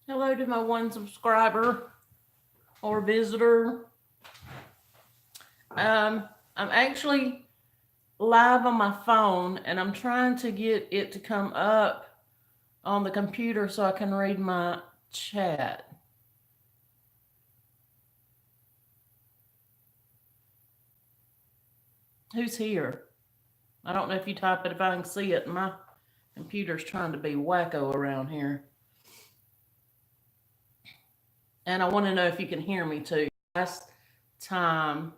Hello to my one subscriber or visitor. I'm actually live on my phone and I'm trying to get it to come up on the computer so I can read my chat. Who's here? I don't know if you type it, if I can see it. My computer's trying to be wacko around here. And I want to know if you can hear me too. Last time,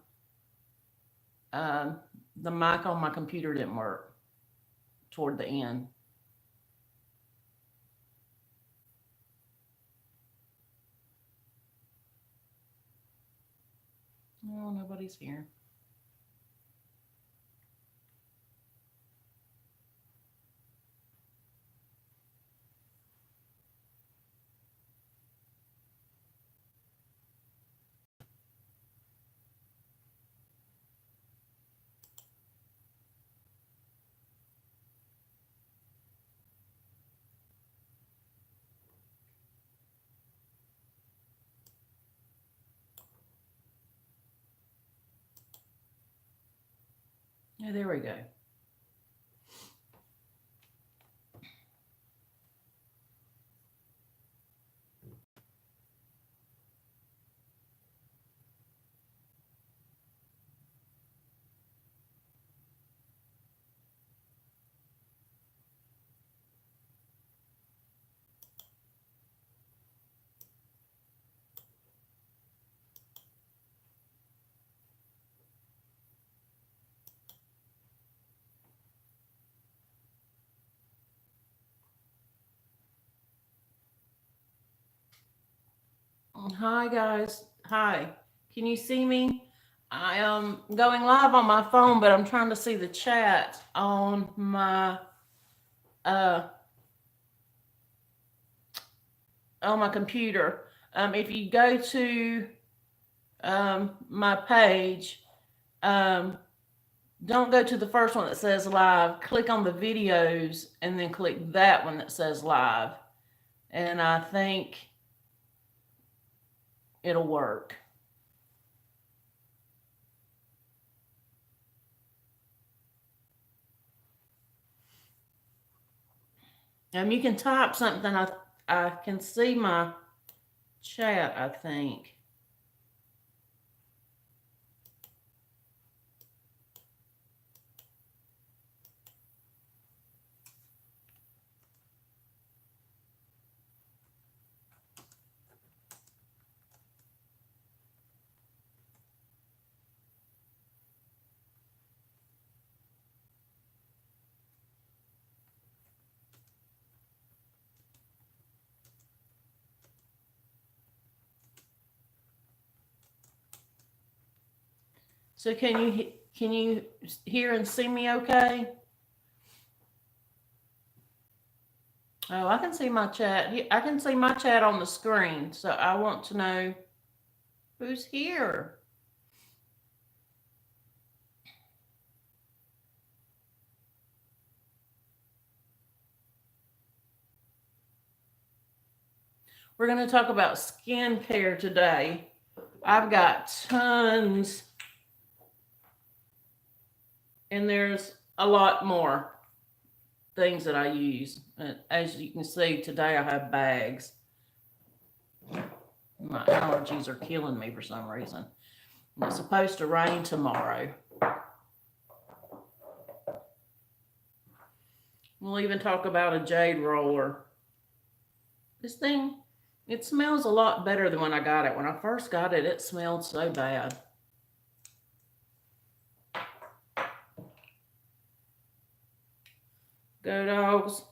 um, the mic on my computer didn't work toward the end. Oh, nobody's here. Yeah, there we go. Hi guys. Hi. Can you see me? I am going live on my phone, but I'm trying to see the chat uh on my computer. If you go to my page, um, don't go to the first one that says live. Click on the videos and then click that one that says live. And I think it'll work. You can type something. I can see my chat, I think. So can you hear and see me okay? Oh, I can see my chat. I can see my chat on the screen. So I want to know who's here. We're going to talk about skincare today. I've got tons, and there's a lot more things that I use. As you can see, today I have bags. My allergies are killing me for some reason. It's supposed to rain tomorrow. We'll even talk about a jade roller. This thing, it smells a lot better than when I got it. When I first got it, it smelled so bad. Go dogs.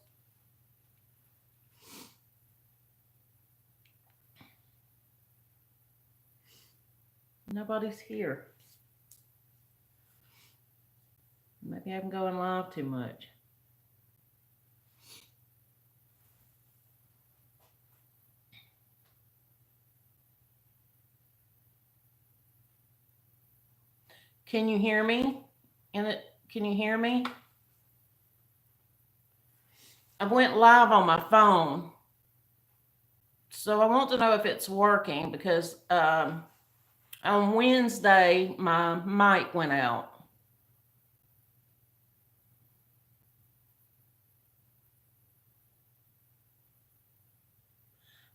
Nobody's here. Maybe I'm going live too much. Can you hear me? Can you hear me? I went live on my phone So I want to know if it's working because on Wednesday my mic went out.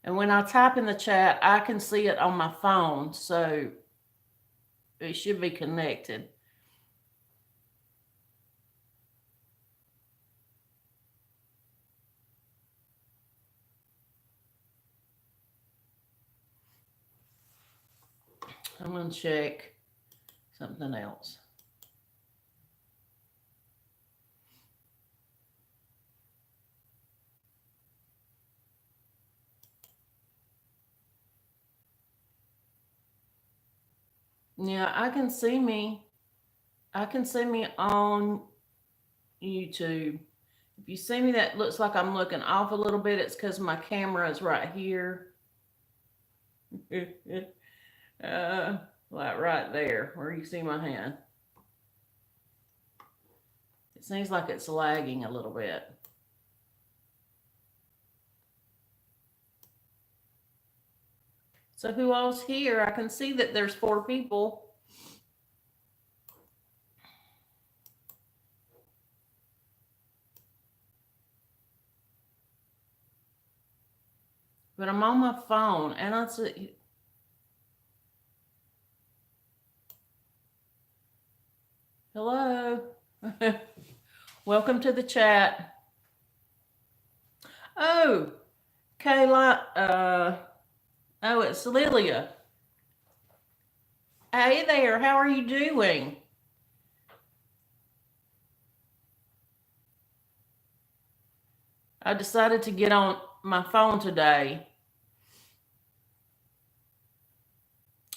And when I type in the chat, I can see it on my phone, so it should be connected. I'm going to check something else. Yeah, I can see me. I can see me on YouTube. If you see me, that looks like I'm looking off a little bit. It's because my camera is right here. Like right there, where you see my hand. It seems like it's lagging a little bit. So who all's here? I can see that there's 4 people. But I'm on my phone and I see. Hello. Welcome to the chat. Oh, Kayla. Oh, it's Lilia. Hey there. How are you doing? I decided to get on my phone today.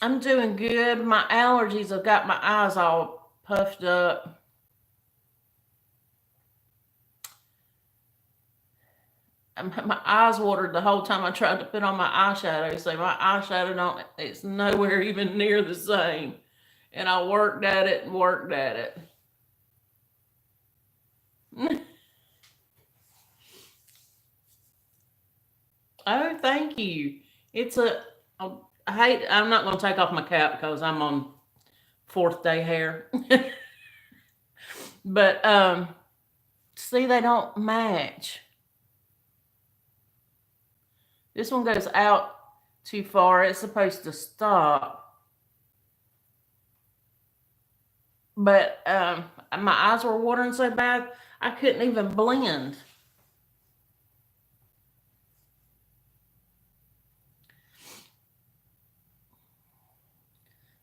I'm doing good. My allergies have got my eyes all puffed up. My eyes watered the whole time I tried to put on my eyeshadow. So my eyeshadow don't, it's nowhere even near the same. And I worked at it and worked at it. Oh, thank you. It's I'm not going to take off my cap because I'm on 4th day hair. But see, they don't match. This one goes out too far. It's supposed to stop. But my eyes were watering so bad, I couldn't even blend.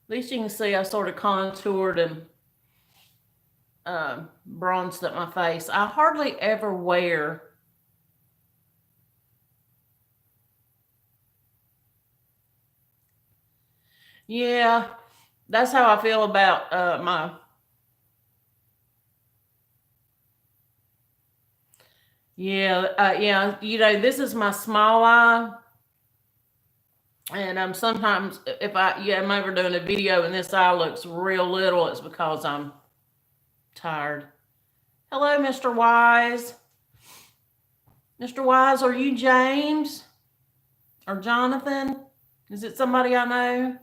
At least you can see I sort of contoured and bronzed up my face. I hardly ever wear Yeah, that's how I feel about my. Yeah, yeah. This is my small eye, and sometimes if I'm ever doing a video and this eye looks real little, it's because I'm tired. Hello, Mr. Wise. Mr. Wise, are you James or Jonathan? Is it somebody I know?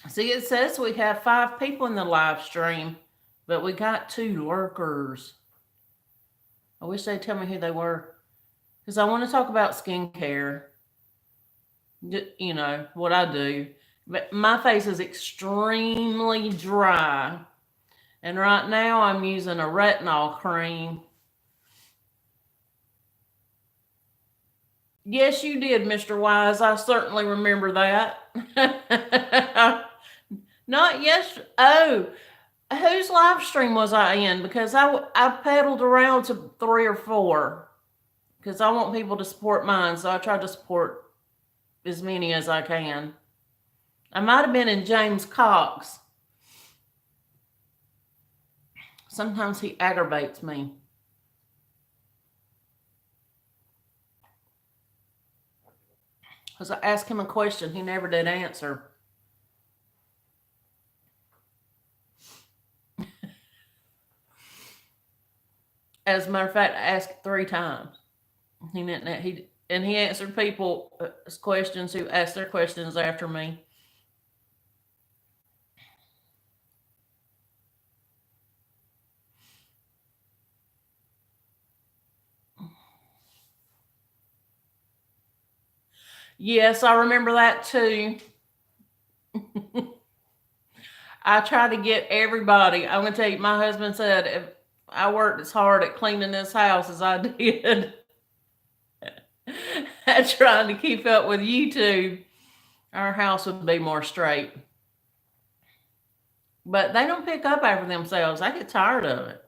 See, it says we have 5 people in the live stream, but we got 2 lurkers. I wish they'd tell me who they were, because I want to talk about skincare. You know, what I do. But my face is extremely dry. And right now I'm using a retinol cream. Yes, you did, Mr. Wise. I certainly remember that. Not yes. Oh, whose live stream was I in? Because I pedaled around to 3 or 4 because I want people to support mine. So I try to support as many as I can. I might have been in James Cox. Sometimes he aggravates me. Because I asked him a question he never did answer. As a matter of fact, I asked it 3 times. He answered people's questions who asked their questions after me. Yes, I remember that too. I try to get everybody. I'm gonna tell you, my husband said if I worked as hard at cleaning this house as I did at trying to keep up with YouTube, our house would be more straight. But they don't pick up after themselves. I get tired of it.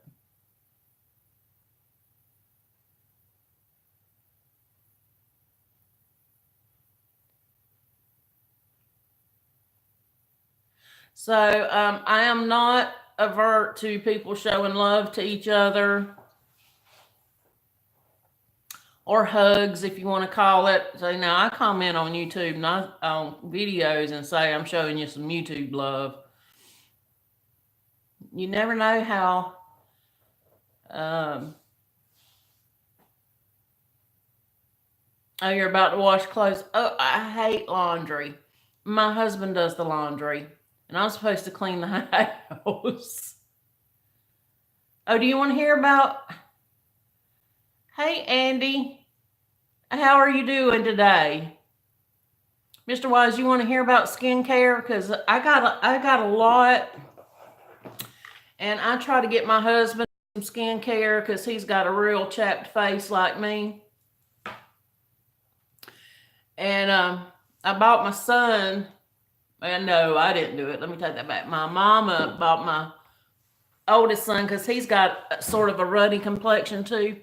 So I am not avert to people showing love to each other or hugs, if you want to call it. So now I comment on YouTube, not on videos, and say I'm showing you some YouTube love. You never know how. Oh, you're about to wash clothes. Oh, I hate laundry. My husband does the laundry, and I'm supposed to clean the house. Oh, do you want to hear about? Hey, Andy, how are you doing today? Mr. Wise, you want to hear about skincare? Because I got a lot, and I try to get my husband some skincare because he's got a real chapped face like me. And I bought my son. And no, I didn't do it. Let me take that back. My mama bought my oldest son because he's got sort of a ruddy complexion too.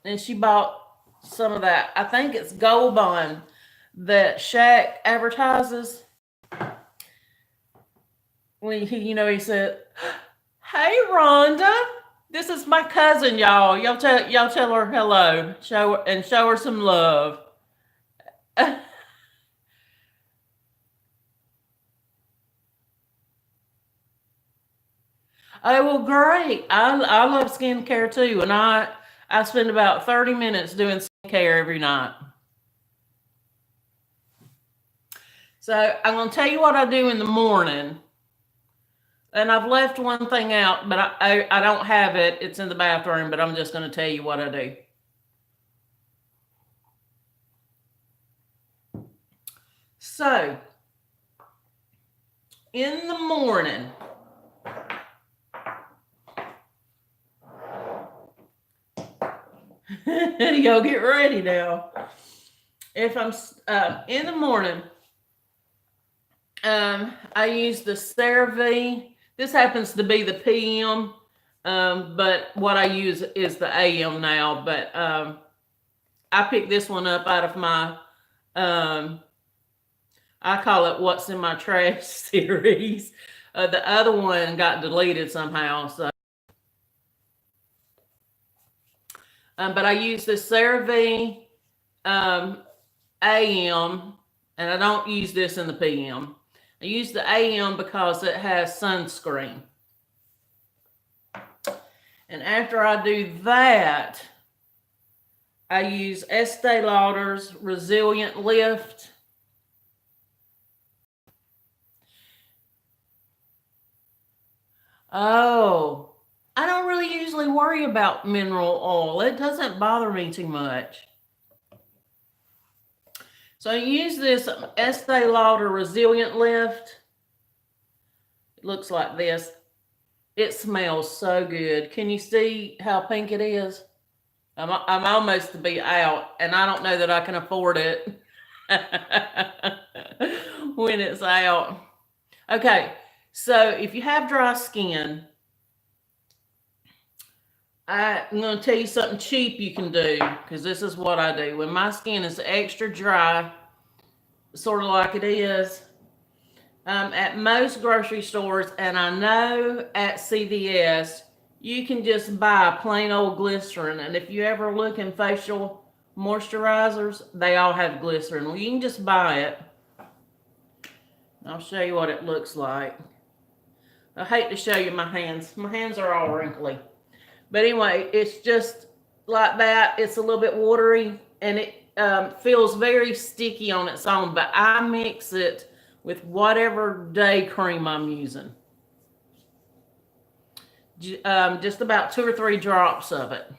And she bought some of that. I think it's Gold Bond that Shaq advertises. When he said, "Hey, Rhonda, this is my cousin, y'all. Y'all tell her hello. Show her some love." Oh, well, great. I love skincare too, and I spend about 30 minutes doing skincare every night. So I'm going to tell you what I do in the morning. And I've left one thing out, but I don't have it. It's in the bathroom, but I'm just going to tell you what I do. So, in the morning, y'all get ready now. If I'm in the morning, I use the CeraVe. This happens to be the PM, but what I use is the AM now. But I picked this one up out of my, I call it What's in My Trash series. The other one got deleted somehow. So, but I use this CeraVe AM, and I don't use this in the PM. I use the AM because it has sunscreen. And after I do that, I use Estee Lauder's Resilient Lift. Oh, I don't really usually worry about mineral oil. It doesn't bother me too much. So I use this Estee Lauder Resilient Lift. It looks like this. It smells so good. Can you see how pink it is? I'm almost to be out, and I don't know that I can afford it when it's out. Okay, so if you have dry skin, I'm going to tell you something cheap you can do, because this is what I do. When my skin is extra dry, sort of like it is, at most grocery stores, and I know at CVS, you can just buy plain old glycerin. And if you ever look in facial moisturizers, they all have glycerin. Well, you can just buy it. I'll show you what it looks like. I hate to show you my hands. My hands are all wrinkly. But anyway, it's just like that. It's a little bit watery and it feels very sticky on its own, but I mix it with whatever day cream I'm using. Just about 2 or 3 drops of it.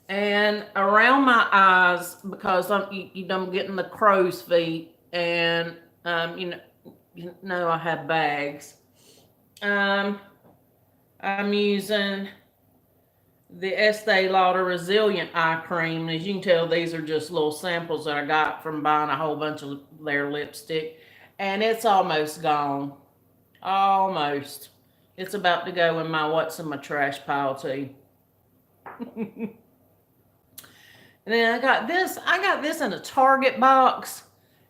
And around my eyes, because I'm getting the crow's feet, and you know I have bags. Um, I'm using the Estee Lauder Resilient Eye Cream. As you can tell, these are just little samples that I got from buying a whole bunch of their lipstick, and it's almost gone. Almost. It's about to go in my what's in my trash pile too. And then I got this. I got this in a Target box,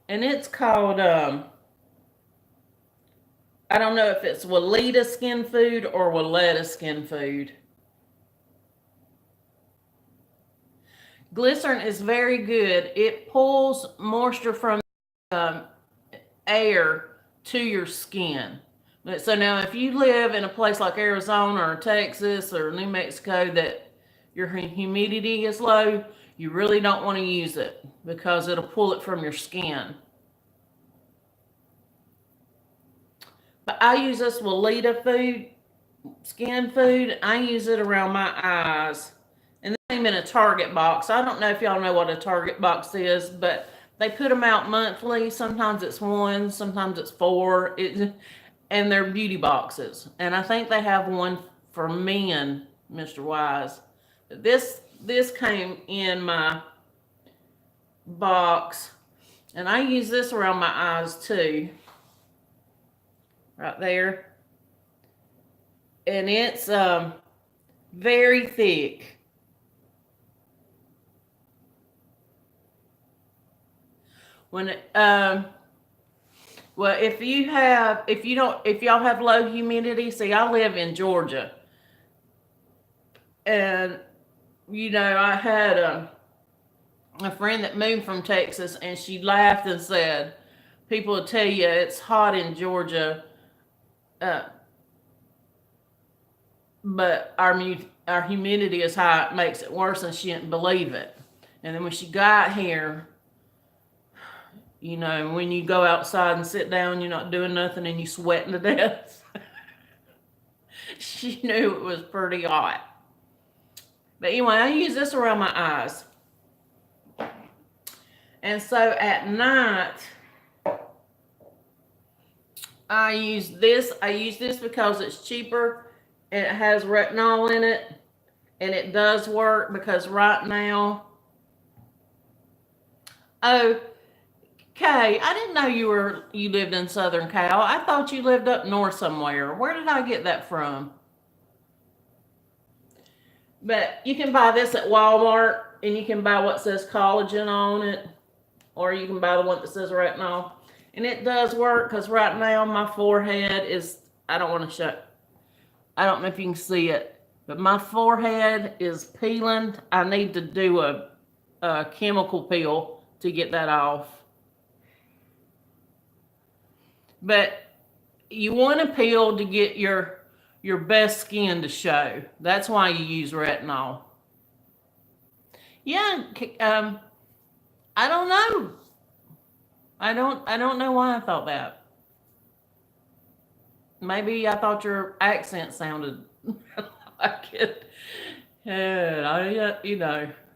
and it's called I don't know if it's Weleda Skin Food or Weleda Skin Food. Glycerin is very good. It pulls moisture from um, air to your skin. So now, if you live in a place like Arizona or Texas or New Mexico that your humidity is low, you really don't want to use it because it'll pull it from your skin. But I use this Weleda skin food. I use it around my eyes. And they came in a Target box. I don't know if y'all know what a Target box is, but they put them out monthly. Sometimes it's 1, sometimes it's 4. And they're beauty boxes. And I think they have one for men, Mr. Wise. This came in my box, and I use this around my eyes too. Right there. And it's very thick. When it, well, if y'all have low humidity, see, I live in Georgia, and I had a friend that moved from Texas, and she laughed and said, "People will tell you it's hot in Georgia, but our humidity is high. It makes it worse," and she didn't believe it. And then when she got here, when you go outside and sit down, you're not doing nothing and you sweating to death. She knew it was pretty hot. But anyway, I use this around my eyes. And so at night, I use this. I use this because it's cheaper and it has retinol in it. And it does work because right now, oh, Kay, I didn't know you lived in Southern Cal. I thought you lived up north somewhere. Where did I get that from? But you can buy this at Walmart, and you can buy what says collagen on it, or you can buy the one that says retinol. And it does work because right now my forehead is, I don't want to show, I don't know if you can see it, but my forehead is peeling. I need to do a chemical peel to get that off. But you want to peel to get your best skin to show. That's why you use retinol. Yeah, I don't know. I don't know why I thought that. Maybe I thought your accent sounded like it. And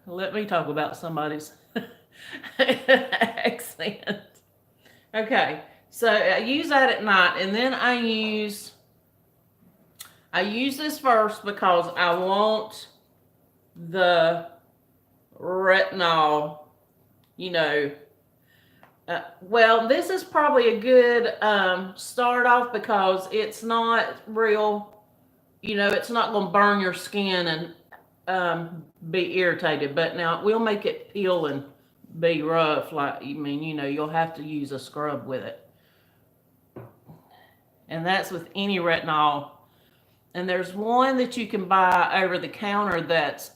let me talk about somebody's accent. Okay, so I use that at night, and then I use this first because I want the retinol, well, this is probably a good start off because it's not real, it's not going to burn your skin and be irritated, but now it will make it peel and be rough. You'll have to use a scrub with it. And that's with any retinol. And there's one that you can buy over the counter that's,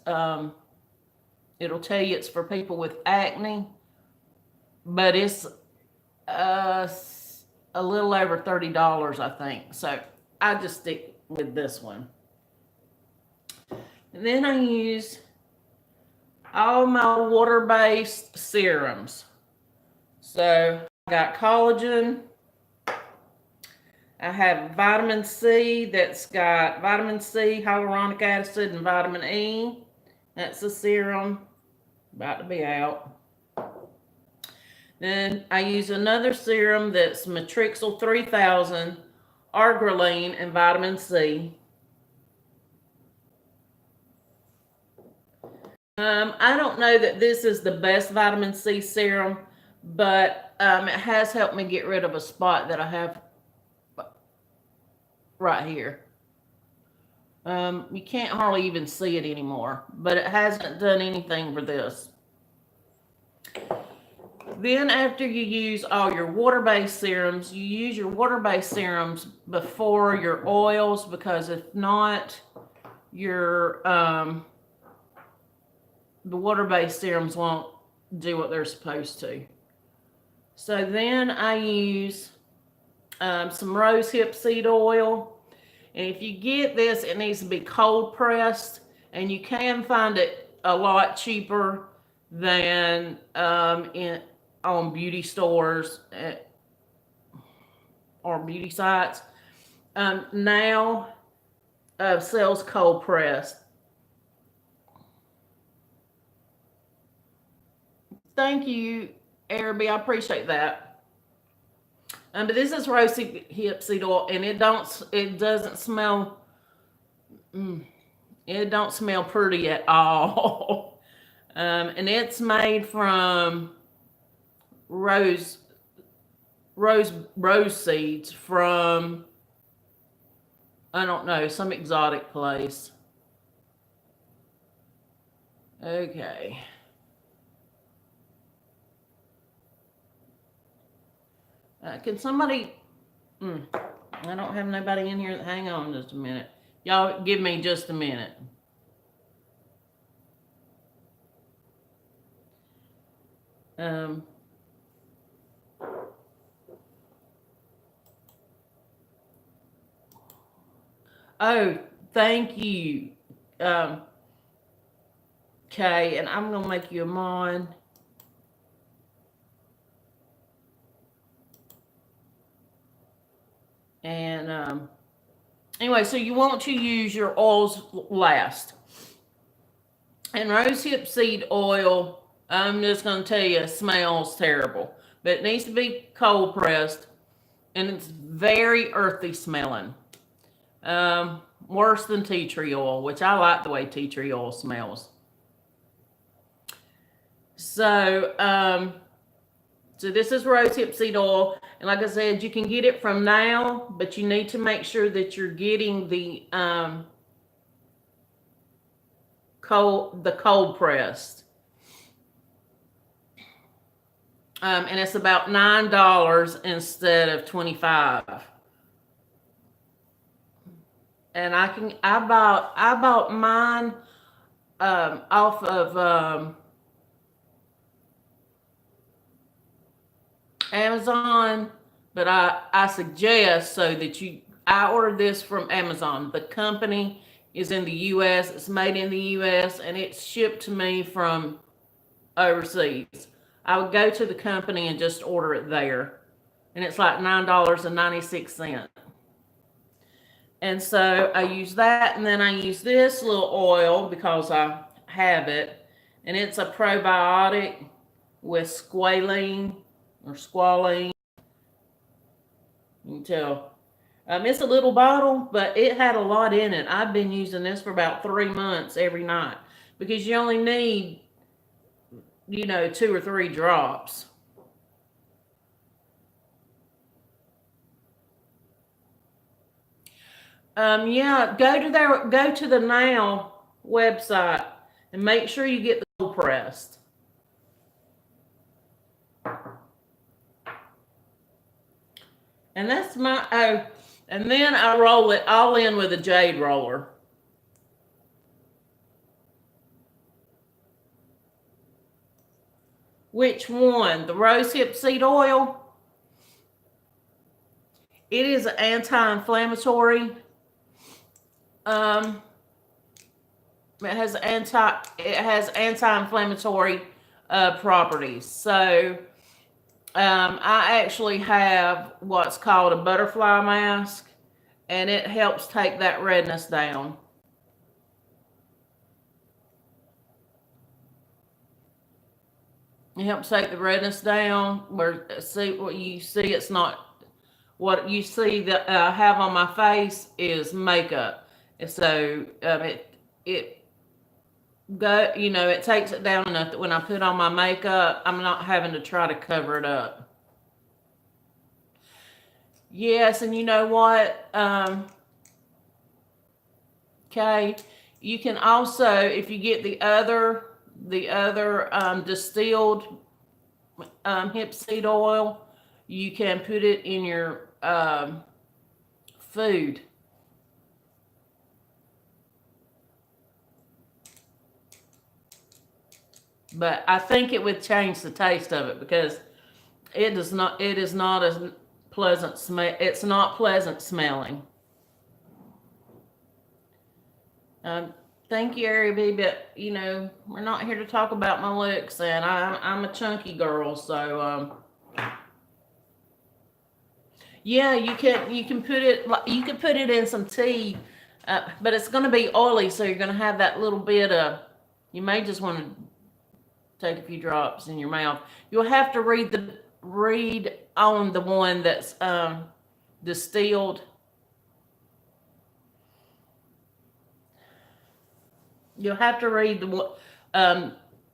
it'll tell you it's for people with acne, but it's a little over $30, I think. So I just stick with this one. And then I use all my water-based serums. So I got collagen. I have vitamin C that's got vitamin C, hyaluronic acid, and vitamin E. That's the serum. About to be out. Then I use another serum that's Matrixyl 3000, arginine, and vitamin C. I don't know that this is the best vitamin C serum, but it has helped me get rid of a spot that I have right here. You can't hardly even see it anymore, but it hasn't done anything for this. Then after you use all your water-based serums, you use your water-based serums before your oils, because if not, your the water-based serums won't do what they're supposed to. So then I use some rosehip seed oil. And if you get this, it needs to be cold pressed, and you can find it a lot cheaper than on beauty stores or beauty sites. Now sells cold pressed. Thank you, Araby. I appreciate that. But this is rosehip seed oil, and it doesn't smell. It don't smell pretty at all. And it's made from rose seeds from, I don't know, some exotic place. Okay. Can somebody? I don't have nobody in here. Hang on just a minute. Y'all give me just a minute. Oh, thank you. Okay, and I'm gonna make you a mod. And anyway, so you want to use your oils last. And rosehip seed oil, I'm just going to tell you, it smells terrible. But it needs to be cold pressed. And it's very earthy smelling. Worse than tea tree oil, which I like the way tea tree oil smells. So, so this is rosehip seed oil. And like I said, you can get it from now, but you need to make sure that you're getting the cold pressed. And it's about $9 instead of $25. And I bought mine off of Amazon, but I suggest so that I ordered this from Amazon. The company is in the US, it's made in the US, and it's shipped to me from overseas. I would go to the company and just order it there. And it's like $9.96. And so I use that, and then I use this little oil because I have it. And it's a probiotic with squalene or squalene. You can tell. It's a little bottle, but it had a lot in it. I've been using this for about 3 months every night because you only need, 2 or 3 drops. Yeah, go to the Now website and make sure you get the cold pressed. And that's and then I roll it all in with a jade roller. Which one? The rosehip seed oil? It is an anti-inflammatory. Um, it has anti-inflammatory properties. So I actually have what's called a butterfly mask, and it helps take that redness down. It helps take the redness down. Where see what you see, it's not what you see that I have on my face is makeup, and so it go it takes it down enough that when I put on my makeup, I'm not having to try to cover it up. Yes, and you know what? Okay, you can also, if you get the other distilled hemp seed oil, you can put it in your food. But I think it would change the taste of it because it is not as pleasant smell. It's not pleasant smelling. Um, thank you, Ari B. But we're not here to talk about my looks, and I'm a chunky girl, so yeah, you can put it in some tea, but it's going to be oily, so you're going to have that little bit of. You may just want to take a few drops in your mouth. You'll have to read on the one that's distilled. You'll have to read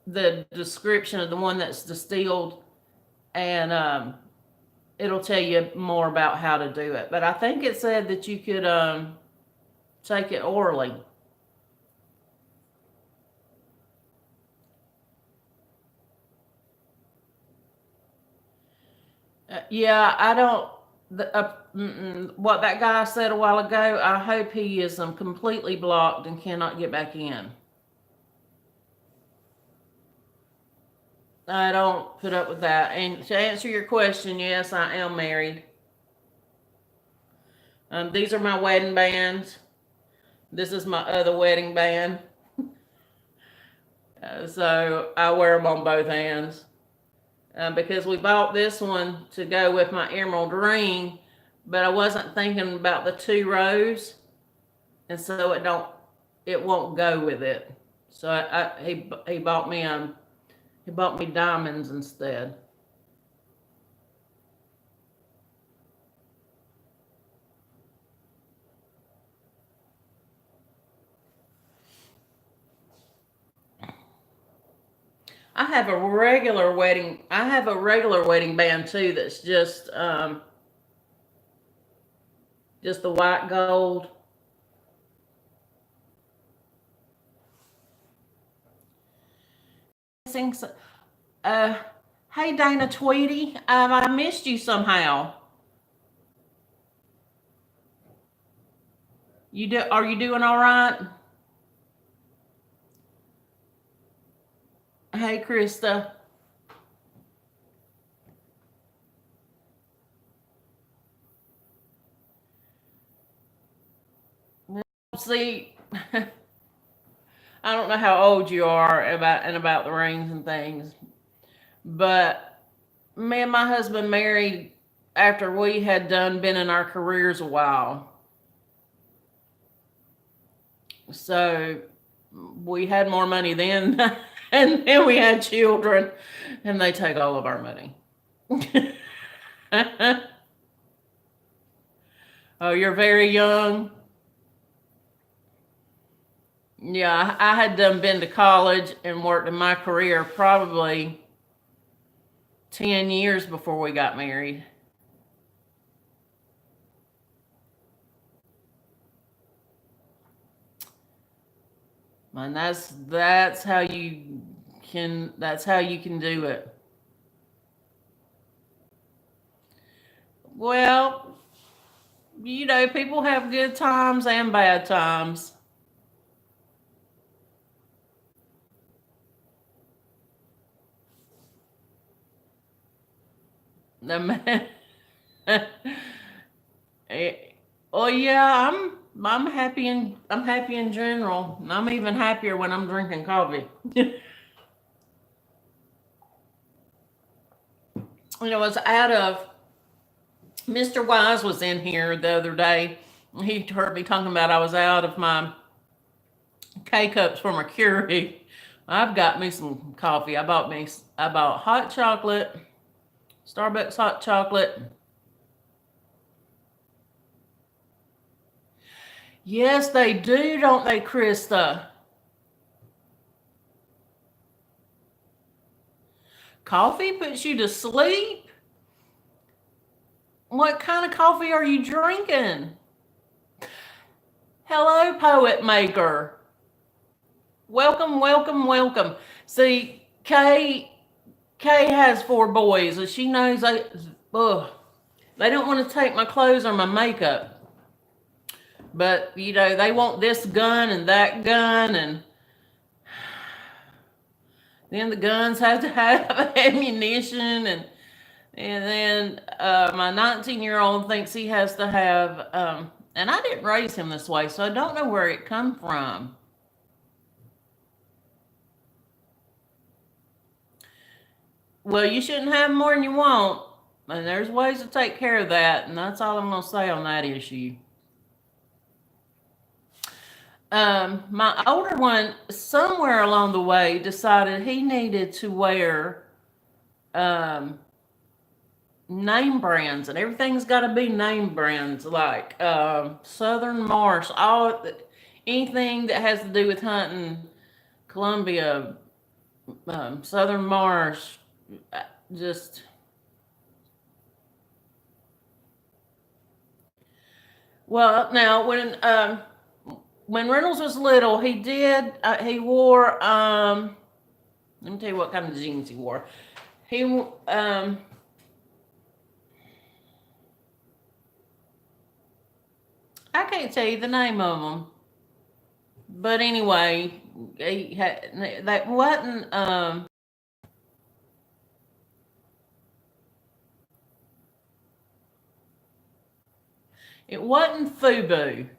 the description of the one that's distilled, and it'll tell you more about how to do it. But I think it said that you could take it orally. Yeah, I don't. What that guy said a while ago, I hope he is completely blocked and cannot get back in. I don't put up with that. And to answer your question, yes, I am married. These are my wedding bands. This is my other wedding band. So I wear them on both hands. Because we bought this one to go with my emerald ring, but I wasn't thinking about the 2 rows, and so it won't go with it. So he bought me diamonds instead. I have a regular wedding band too. That's just the white gold. Thanks. Uh, hey Dana Tweedy, I missed you somehow. Are you doing all right? Hey Krista. See, I don't know how old you are about the rings and things, but me and my husband married after we had been in our careers a while. So we had more money then, and then we had children, and they take all of our money. Oh, you're very young. Yeah, I had been to college and worked in my career probably 10 years before we got married. And that's how you can do it. Well, people have good times and bad times. The man, Eh, well, yeah, I'm happy in general. I'm even happier when I'm drinking coffee. I was out of Mr. Wise was in here the other day. He heard me talking about I was out of my K cups for Mercury. I've got me some coffee. I bought hot chocolate, Starbucks hot chocolate. Yes, they do, don't they, Krista? Coffee puts you to sleep? What kind of coffee are you drinking? Hello, Poet Maker. Welcome, welcome, welcome. See, Kay has 4 boys, and she knows they don't want to take my clothes or my makeup. But they want this gun and that gun, and then the guns have to have ammunition, and then my 19-year-old thinks he has to have. And I didn't raise him this way, so I don't know where it come from. Well, you shouldn't have more than you want, and there's ways to take care of that, and that's all I'm going to say on that issue. My older one, somewhere along the way, decided he needed to wear name brands, and everything's got to be name brands, like Southern Marsh, anything that has to do with hunting, Columbia, Southern Marsh, just. Well, now when Reynolds was little, he wore let me tell you what kind of jeans he wore. He I can't tell you the name of them, but anyway, that wasn't it wasn't FUBU.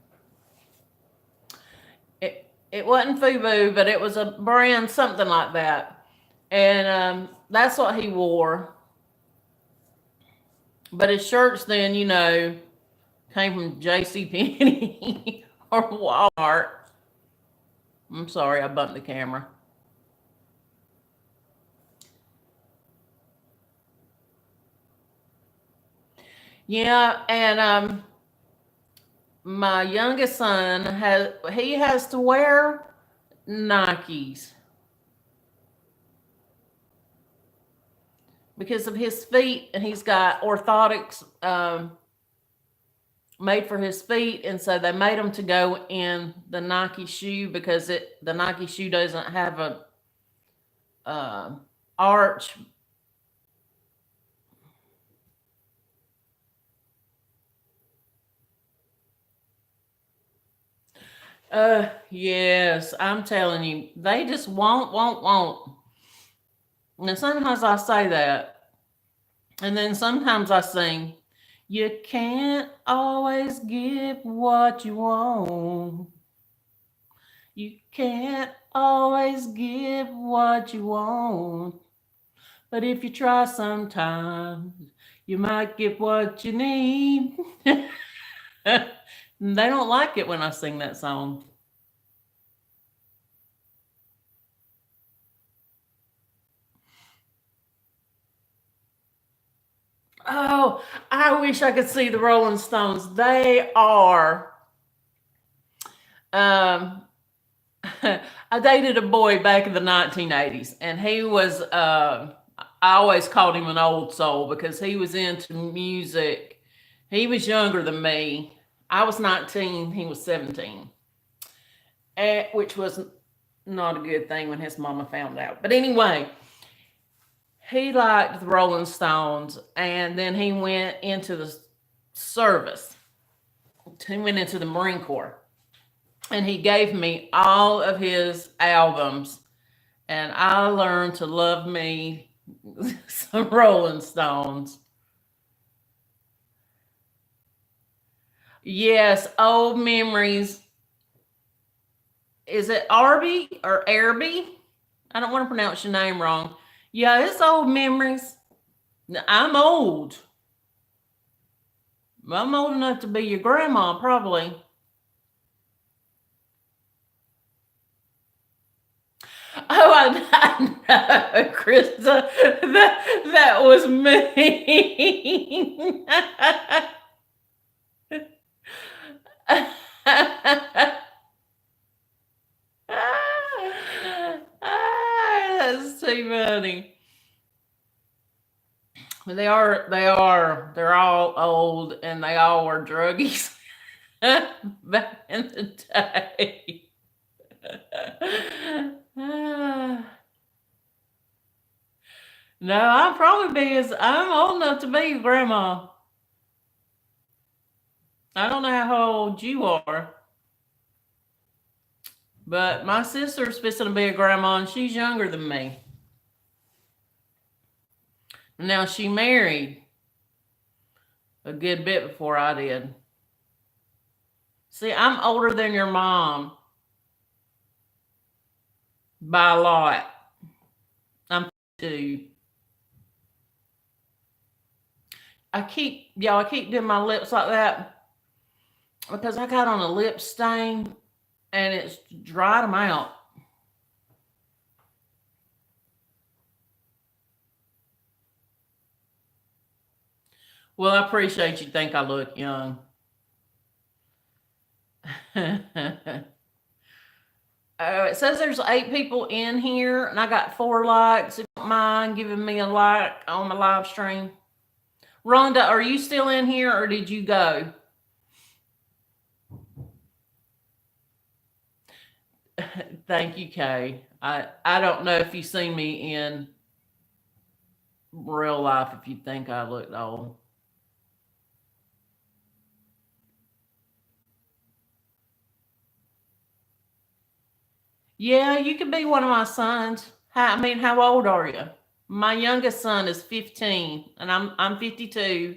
It wasn't FUBU, but it was a brand, something like that. And that's what he wore. But his shirts then, came from JCPenney or Walmart. I'm sorry, I bumped the camera. Yeah, and my youngest son has to wear Nikes because of his feet, and he's got orthotics made for his feet, and so they made him to go in the Nike shoe because the Nike shoe doesn't have a arch. Yes, I'm telling you, they just won't. And sometimes I say that, and then sometimes I sing, "You can't always get what you want. You can't always get what you want. But if you try sometimes, you might get what you need." They don't like it when I sing that song. Oh, I wish I could see the Rolling Stones. They are. Um, I dated a boy back in the 1980s, and he was. I always called him an old soul because he was into music. He was younger than me. I was 19. He was 17, which was not a good thing when his mama found out. But anyway, he liked the Rolling Stones, and then he went into the service. He went into the Marine Corps, and he gave me all of his albums, and I learned to love me some Rolling Stones. Yes, old memories. Is it Arby or Arby? I don't want to pronounce your name wrong. Yeah, it's old memories. I'm old. I'm old enough to be your grandma, probably. Oh, I know, Krista. That was me. That's too funny. They're all old and they all were druggies back in the day. No, I'm old enough to be your grandma. I don't know how old you are, but my sister's fixing to be a grandma and she's younger than me. Now she married a good bit before I did. See, I'm older than your mom by a lot. I'm 2. I keep doing my lips like that because I got on a lip stain and it's dried them out. Well, I appreciate you think I look young. It says there's 8 people in here, and I got 4 likes. If you don't mind giving me a like on my live stream. Rhonda, are you still in here or did you go? Thank you, Kay. I don't know if you've seen me in real life if you think I looked old. Yeah, you could be one of my sons. How old are you? My youngest son is 15, and I'm 52.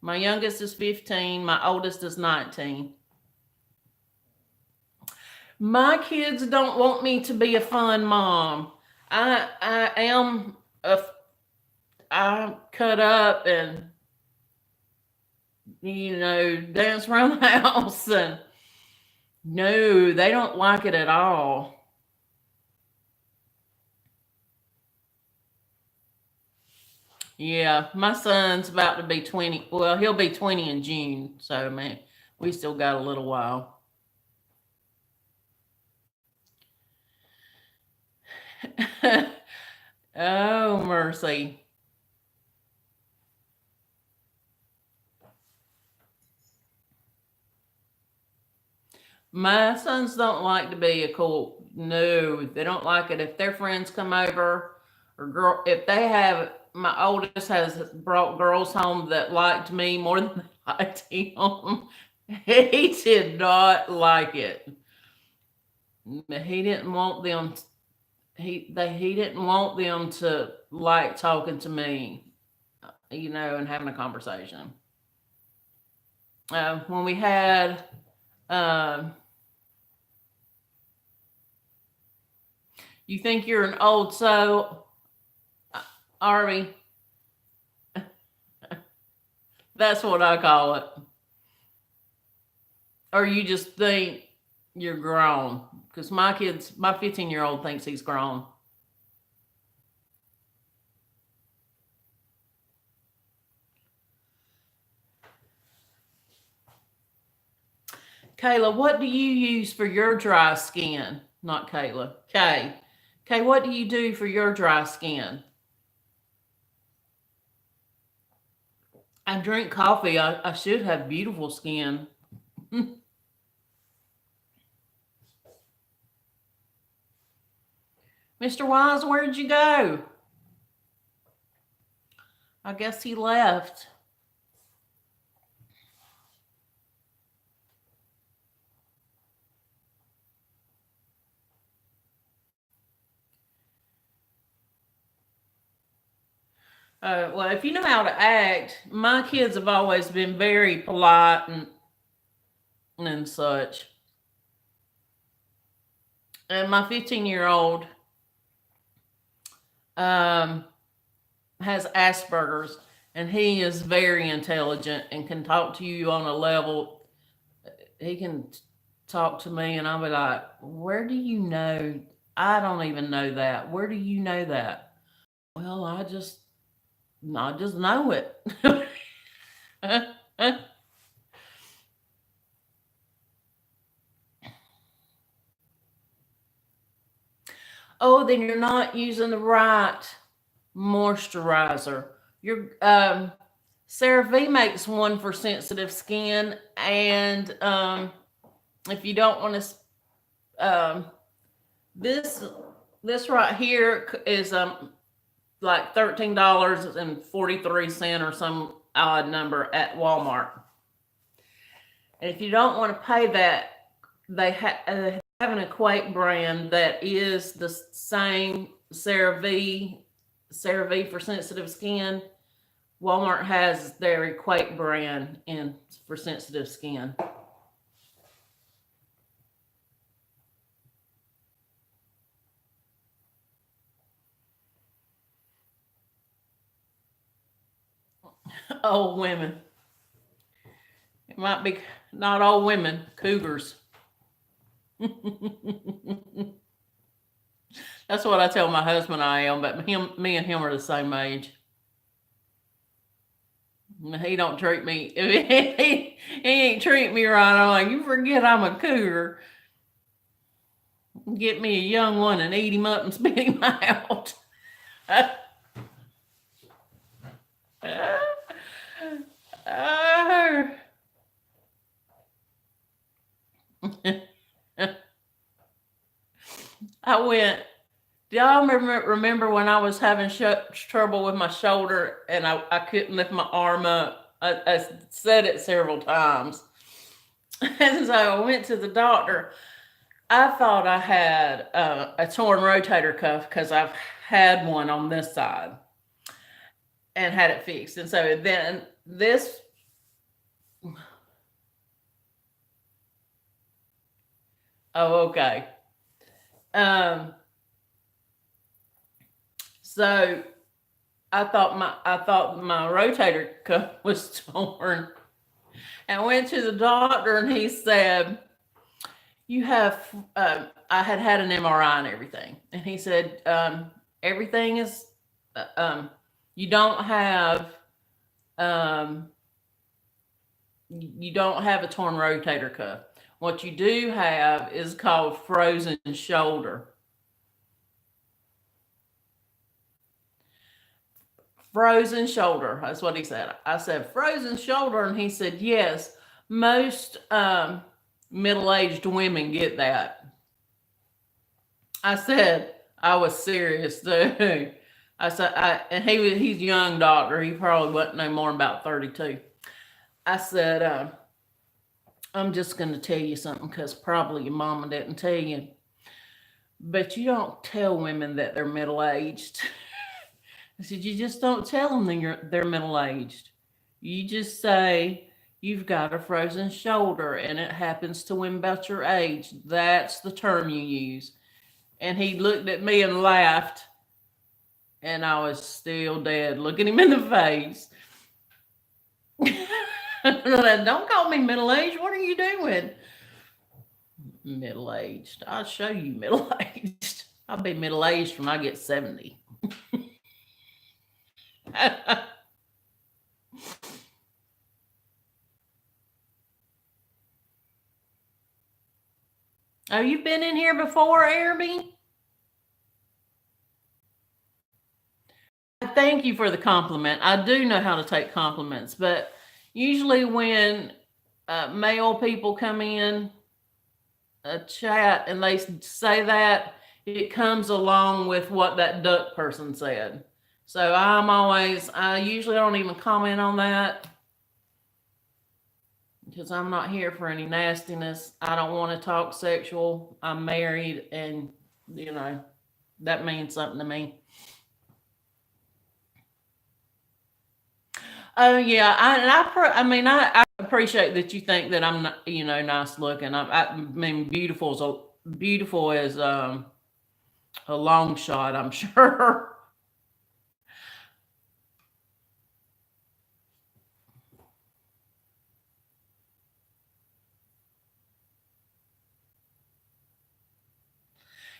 My youngest is 15. My oldest is 19. My kids don't want me to be a fun mom. I am a I cut up and dance around the house and no, they don't like it at all. Yeah, my son's about to be 20. Well, he'll be 20 in June. So, man, we still got a little while. Oh, mercy. My sons don't like to be a cool. No, they don't like it. If their friends come over or if they have, my oldest has brought girls home that liked me more than they liked him. He did not like it. He didn't want them. He didn't want them to like talking to me, and having a conversation. When we had, uh, you think you're an old soul, Arby? That's what I call it. Or you just think you're grown? Because my 15-year-old thinks he's grown. Kayla, what do you use for your dry skin? Not Kayla. Kay. Kay, what do you do for your dry skin? I drink coffee. I should have beautiful skin. Mr. Wise, where did you go? I guess he left. Well, if you know how to act, my kids have always been very polite and and such. And my 15-year-old um, has Asperger's, and he is very intelligent and can talk to you on a level. He can talk to me, and I'll be like, "Where do you know? I don't even know that. Where do you know that?" Well, I just know it. Oh, then you're not using the right moisturizer. Your CeraVe makes one for sensitive skin, and if you don't want to, this this right here is like $13.43 or some odd number at Walmart. And if you don't want to pay that, they have an Equate brand that is the same CeraVe for sensitive skin. Walmart has their Equate brand in for sensitive skin. Old women. It might be not old women, cougars. That's what I tell my husband I am, but me and him are the same age. He don't treat me. He ain't treat me right. I'm like, you forget I'm a cougar. Get me a young one and eat him up and spit him out. I went. Do y'all remember when I was having trouble with my shoulder and I couldn't lift my arm up? I said it several times. And so I went to the doctor. I thought I had a torn rotator cuff because I've had one on this side and had it fixed. And so then this. Oh, okay. Um, so I thought my rotator cuff was torn. And I went to the doctor and he said, "You have." I had had an MRI and everything, and he said, "Everything is. You don't have. Um, you don't have a torn rotator cuff. What you do have is called frozen shoulder." Frozen shoulder. That's what he said. I said, "Frozen shoulder." And he said, "Yes, most middle aged women get that." I said, I was serious too. I said, and he's a young doctor. He probably wasn't no more than about 32. I said, "I'm just going to tell you something because probably your mama didn't tell you. But you don't tell women that they're middle aged." I said, "You just don't tell them they're middle aged. You just say you've got a frozen shoulder and it happens to women about your age. That's the term you use." And he looked at me and laughed, and I was still dead looking him in the face. "Don't call me middle aged. What are you doing?" "Middle aged. I'll show you middle aged. I'll be middle aged when I get 70." Oh, you've been in here before, Araby? Thank you for the compliment. I do know how to take compliments, but usually when male people come in a chat and they say that, it comes along with what that duck person said. So I usually don't even comment on that because I'm not here for any nastiness. I don't want to talk sexual. I'm married, and you know, that means something to me. Oh yeah, I appreciate that you think that I'm not, nice looking. I mean, beautiful is a long shot, I'm sure.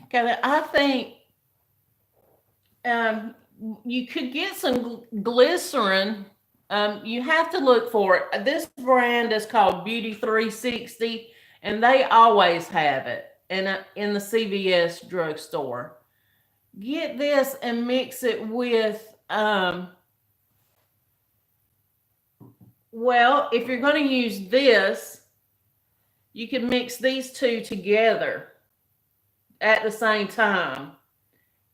Okay, I think um, you could get some glycerin. You have to look for it. This brand is called Beauty 360, and they always have it in the CVS drugstore. Get this and mix it with well, if you're going to use this, you can mix these two together at the same time,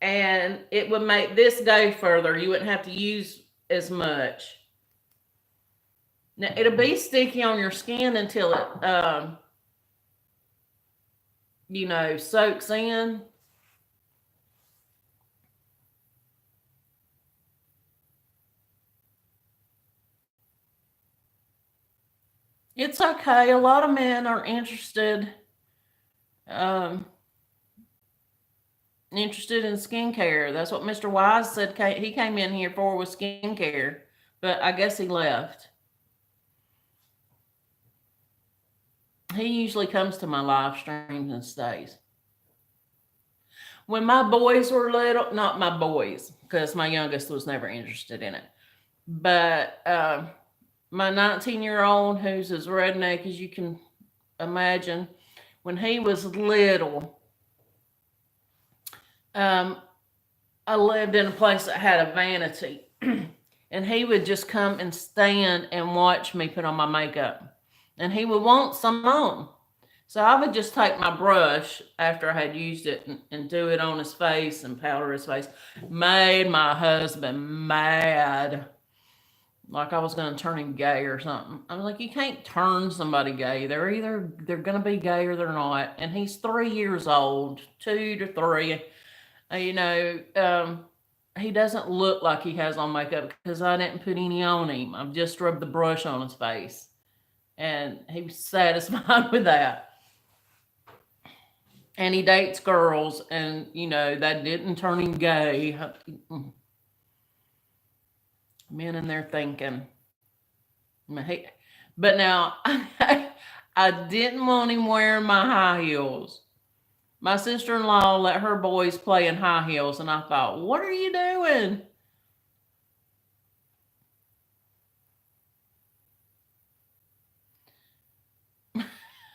and it would make this go further. You wouldn't have to use as much. Now, it'll be sticky on your skin until it, soaks in. It's okay. A lot of men are um, interested in skincare. That's what Mr. Wise said. He came in here for was skincare, but I guess he left. He usually comes to my live streams and stays. When my boys were little, not my boys, because my youngest was never interested in it, but my 19-year-old, who's as redneck as you can imagine, when he was little, um, I lived in a place that had a vanity, and he would just come and stand and watch me put on my makeup, and he would want some on. So I would just take my brush after I had used it and do it on his face and powder his face. Made my husband mad. Like I was going to turn him gay or something. I was like, you can't turn somebody gay. They're going to be gay or they're not. And he's 3 years old, 2 to 3. You know, he doesn't look like he has on makeup because I didn't put any on him. I've just rubbed the brush on his face. And he was satisfied with that. And he dates girls, and that didn't turn him gay. Men in there thinking. But now, I didn't want him wearing my high heels. My sister in law let her boys play in high heels, and I thought, what are you doing?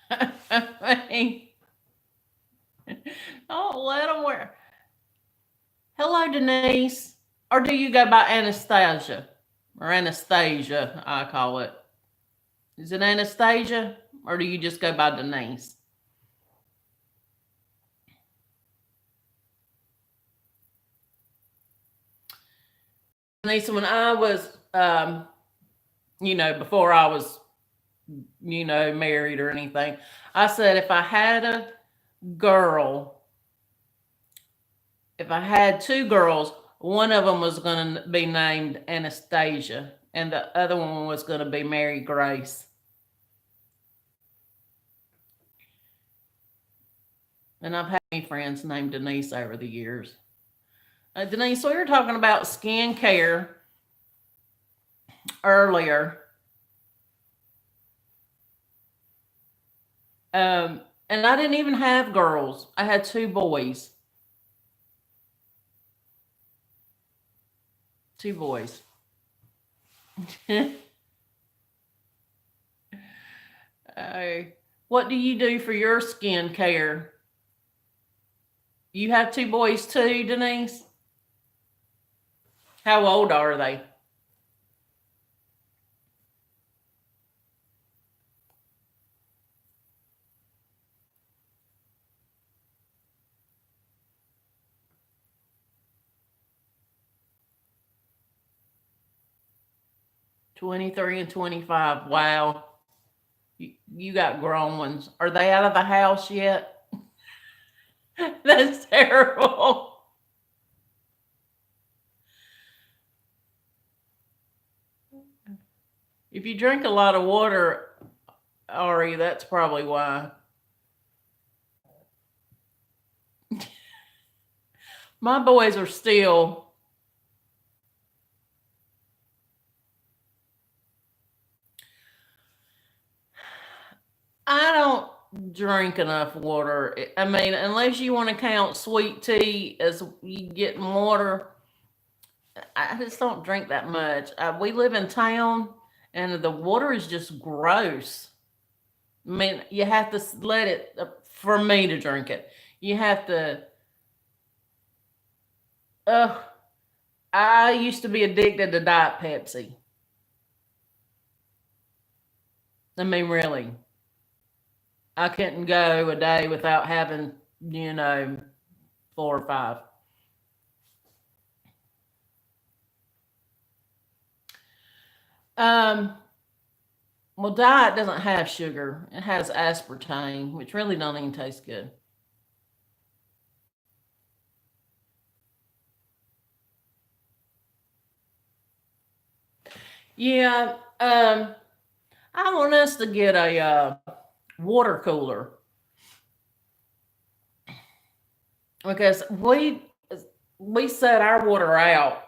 I mean, don't let them wear. Hello, Denise. Or do you go by Anastasia? Or Anastasia, I call it. Is it Anastasia? Or do you just go by Denise? Denise, when I was, before I was, married or anything, I said if I had a girl, if I had two girls, one of them was going to be named Anastasia, and the other one was going to be Mary Grace. And I've had many friends named Denise over the years. Denise, we were talking about skin care earlier. And I didn't even have girls. I had two boys. Two boys. uh, what do you do for your skin care? You have two boys too, Denise? How old are they? 23 and 25. Wow. You got grown ones. Are they out of the house yet? That's terrible. If you drink a lot of water, Ari, that's probably why. My boys are still. I don't drink enough water. I mean, unless you want to count sweet tea as you getting water, I just don't drink that much. We live in town, and the water is just gross. I mean, you have to let it, for me to drink it, you have to, uh, I used to be addicted to Diet Pepsi. I mean, really. I couldn't go a day without having, you know, four or five. Um, well, diet doesn't have sugar. It has aspartame, which really don't even taste good. Yeah, I want us to get a water cooler because we set our water out.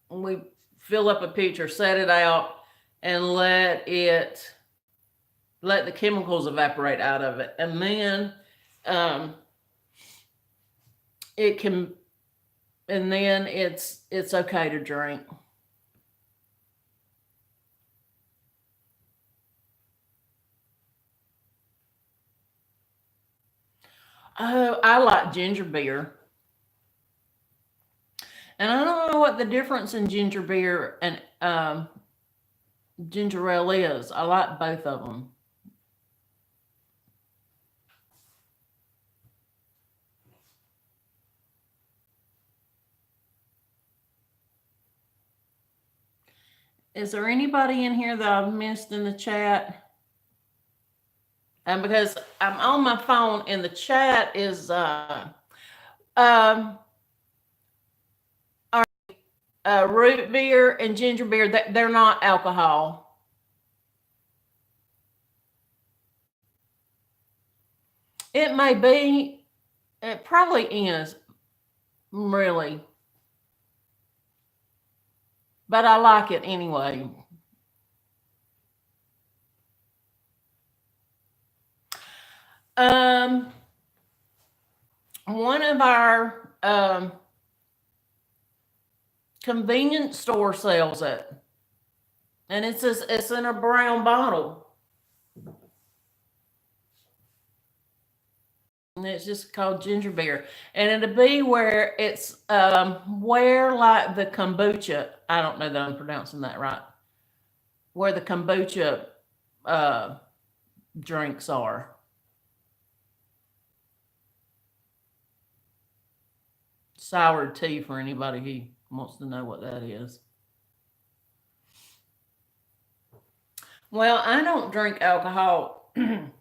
We fill up a pitcher, set it out, and let the chemicals evaporate out of it, and then um, it can, and then it's okay to drink. Oh, I like ginger beer, and I don't know what the difference in ginger beer and ginger ale is. I like both of them. Is there anybody in here that I've missed in the chat? And because I'm on my phone and the chat is um root beer and ginger beer, they're not alcohol. It may be, it probably is, really, but I like it anyway. Um, one of our convenience store sells it, and it's in a brown bottle, and it's just called ginger beer, and it'll be where it's where like the kombucha. I don't know that I'm pronouncing that right. Where the kombucha uh, drinks are. Sour tea for anybody who wants to know what that is. Well, I don't drink alcohol on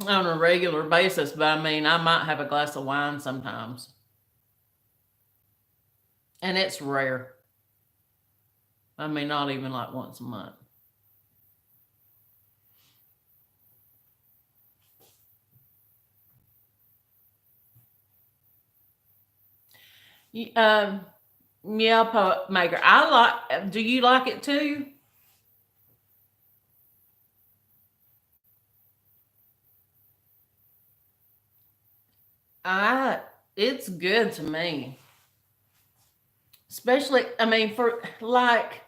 a regular basis, but I mean, I might have a glass of wine sometimes, and it's rare. I mean, not even like once a month. Um, yeah, poet maker. I like. Do you like it too? I. It's good to me, especially. I mean, for like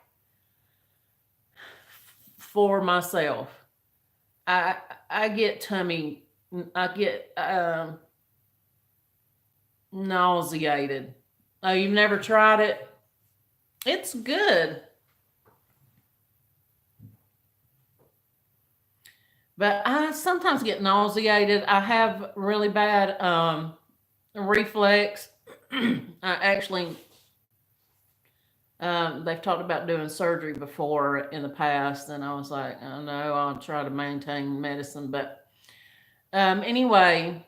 for myself, I I get tummy. I get nauseated. Oh, you've never tried it? It's good, but I sometimes get nauseated. I have really bad reflex. I actually, they've talked about doing surgery before in the past, and I was like, oh no, I'll try to maintain medicine. But anyway,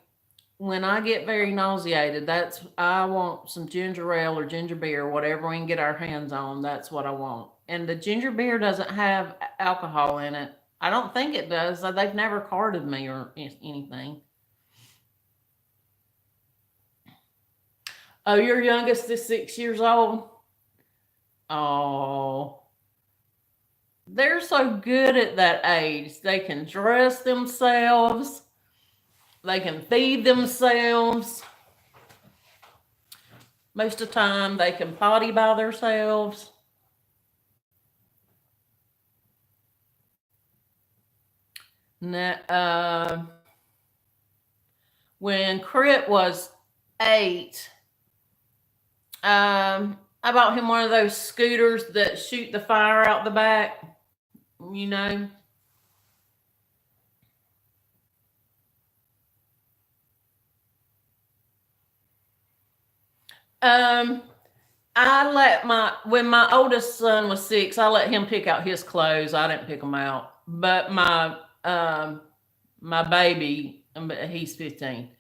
when I get very nauseated, I want some ginger ale or ginger beer, whatever we can get our hands on. That's what I want. And the ginger beer doesn't have alcohol in it. I don't think it does. They've never carded me or anything. Oh, your youngest is 6 years old? Oh, they're so good at that age. They can dress themselves, they can feed themselves. Most of the time, they can potty by themselves. When Crit was 8, I bought him one of those scooters that shoot the fire out the back, you know. I let when my oldest son was 6, I let him pick out his clothes. I didn't pick them out. But my baby, he's 15.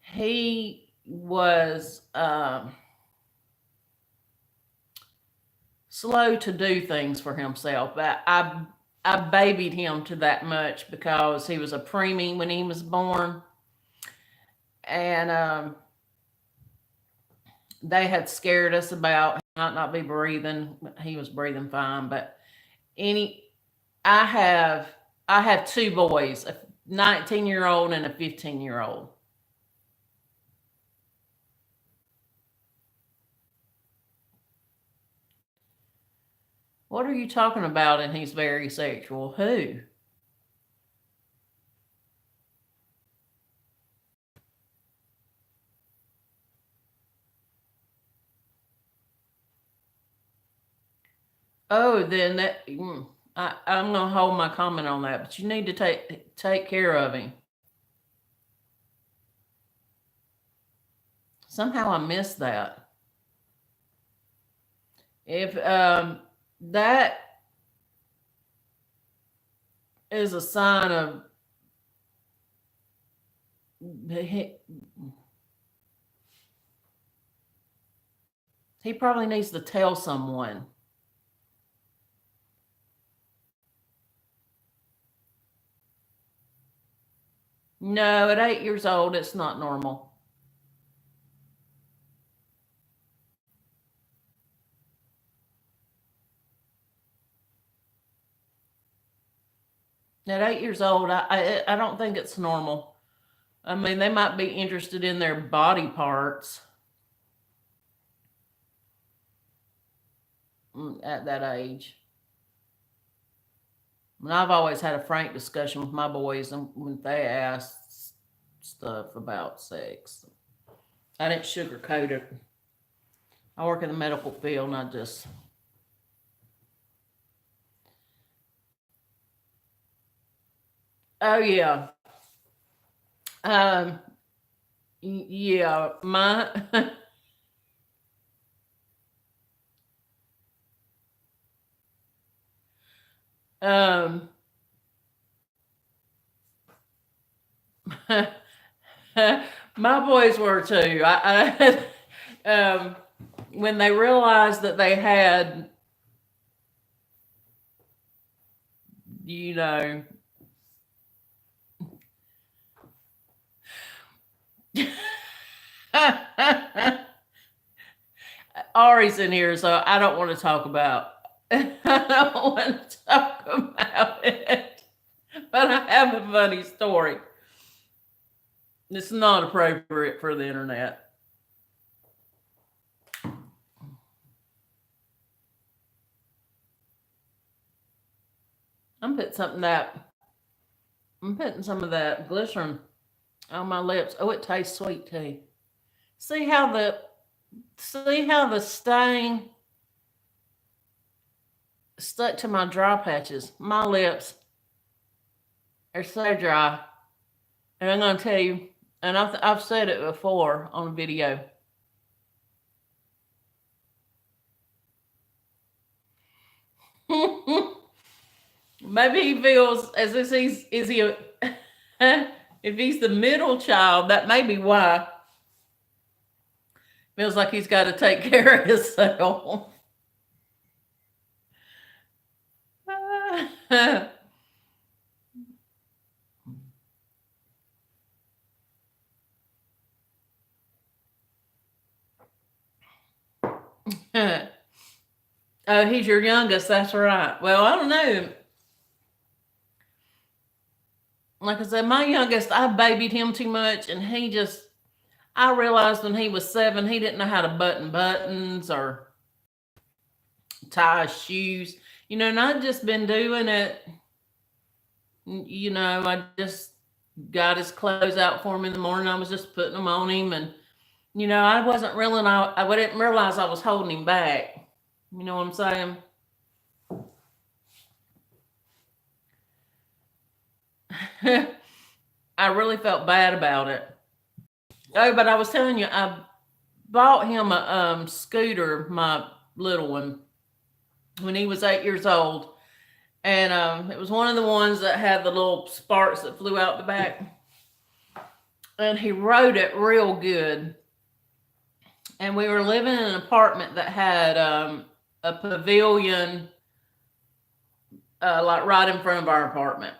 He was slow to do things for himself. I babied him to that much because he was a preemie when he was born, and they had scared us about he might not be breathing. He was breathing fine, but any I have 2 boys, a 19-year-old and a 15-year-old. What are you talking about? And he's very sexual. Who? Oh, then I'm gonna hold my comment on that. But you need to take care of him. Somehow I missed that. If that is a sign of he probably needs to tell someone. No, at 8 years old, it's not normal. At 8 years old, I don't think it's normal. I mean, they might be interested in their body parts at that age. And I've always had a frank discussion with my boys, and when they ask stuff about sex, I didn't sugarcoat it. I work in the medical field, and I just. Oh yeah. Um. Yeah. My. um. My boys were too. When they realized that they had, you know, Ari's in here, so I don't want to talk about. I don't want to talk about it, but I have a funny story. It's not appropriate for the internet. I'm putting some of that glycerin on my lips. Oh, it tastes sweet too. See how the stain stuck to my dry patches. My lips are so dry. And I'm going to tell you, and I've said it before on a video. Maybe he feels as if is he a, if he's the middle child, that may be why. Feels like he's got to take care of himself. Oh, he's your youngest. That's right. Well, I don't know. Like I said, my youngest, I babied him too much, and I realized when he was 7, he didn't know how to button buttons or tie his shoes. And I've just been doing it. I just got his clothes out for him in the morning. I was just putting them on him, and I wasn't really, I didn't realize I was holding him back. You know what I'm saying? I really felt bad about it. Oh, but I was telling you, I bought him a scooter, my little one, when he was 8 years old, and it was one of the ones that had the little sparks that flew out the back, and he rode it real good. And we were living in an apartment that had a pavilion, like right in front of our apartment,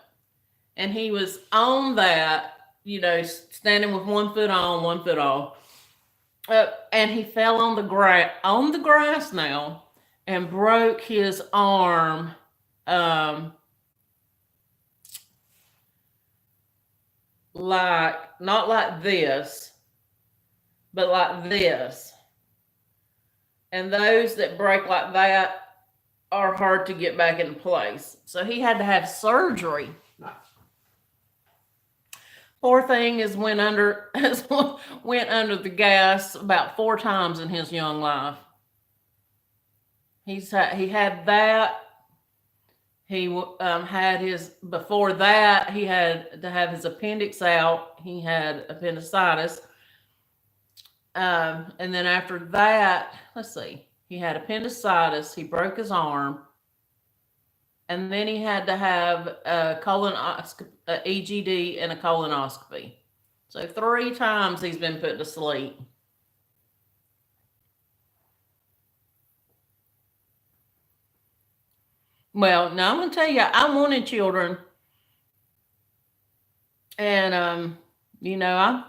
and he was on that, standing with one foot on, one foot off. And he fell on the grass now, and broke his arm. Like, not like this, but like this. And those that break like that are hard to get back into place. So he had to have surgery. Poor thing went under the gas about 4 times in his young life. He had that. He had before that, he had to have his appendix out. He had appendicitis. And then after that, let's see, he had appendicitis. He broke his arm. And then he had to have a EGD and a colonoscopy. So 3 times he's been put to sleep. Well, now I'm going to tell you, I wanted children. And, I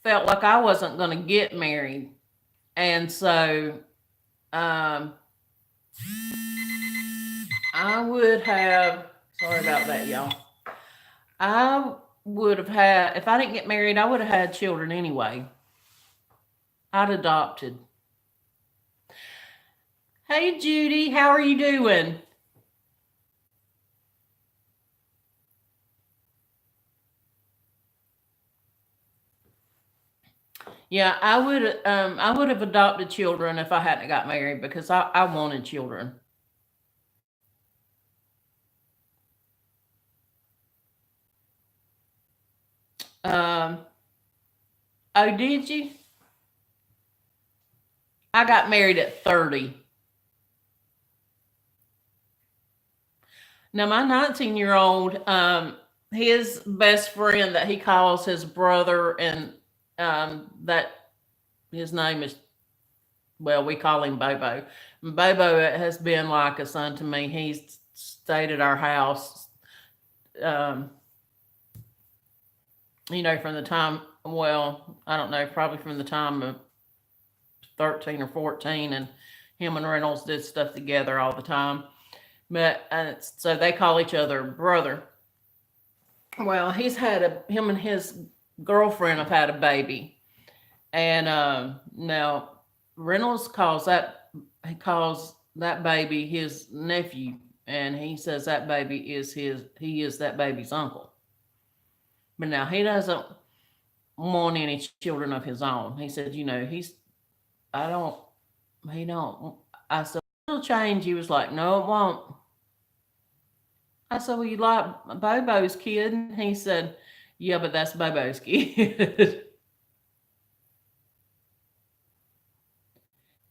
felt like I wasn't going to get married. And so I would have, sorry about that, y'all. I would have had, if I didn't get married, I would have had children anyway. I'd adopted. Hey, Judy, how are you doing? Yeah, I would have adopted children if I hadn't got married, because I wanted children. Oh, did you? I got married at 30. Now my 19-year-old, his best friend that he calls his brother, and that his name is, well, we call him Bobo. Bobo has been like a son to me. He's stayed at our house, from the time, well, I don't know, probably from the time of 13 or 14, and him and Reynolds did stuff together all the time. But so they call each other brother. Well, him and his girlfriend have had a baby, and now Reynolds calls that baby his nephew, and he says that baby is he is that baby's uncle. But now he doesn't want any children of his own. He said, I don't, he don't. I said, it'll change. He was like, no, it won't. I said, well, you like Bobo's kid? And he said, yeah, but that's Bobo's kid.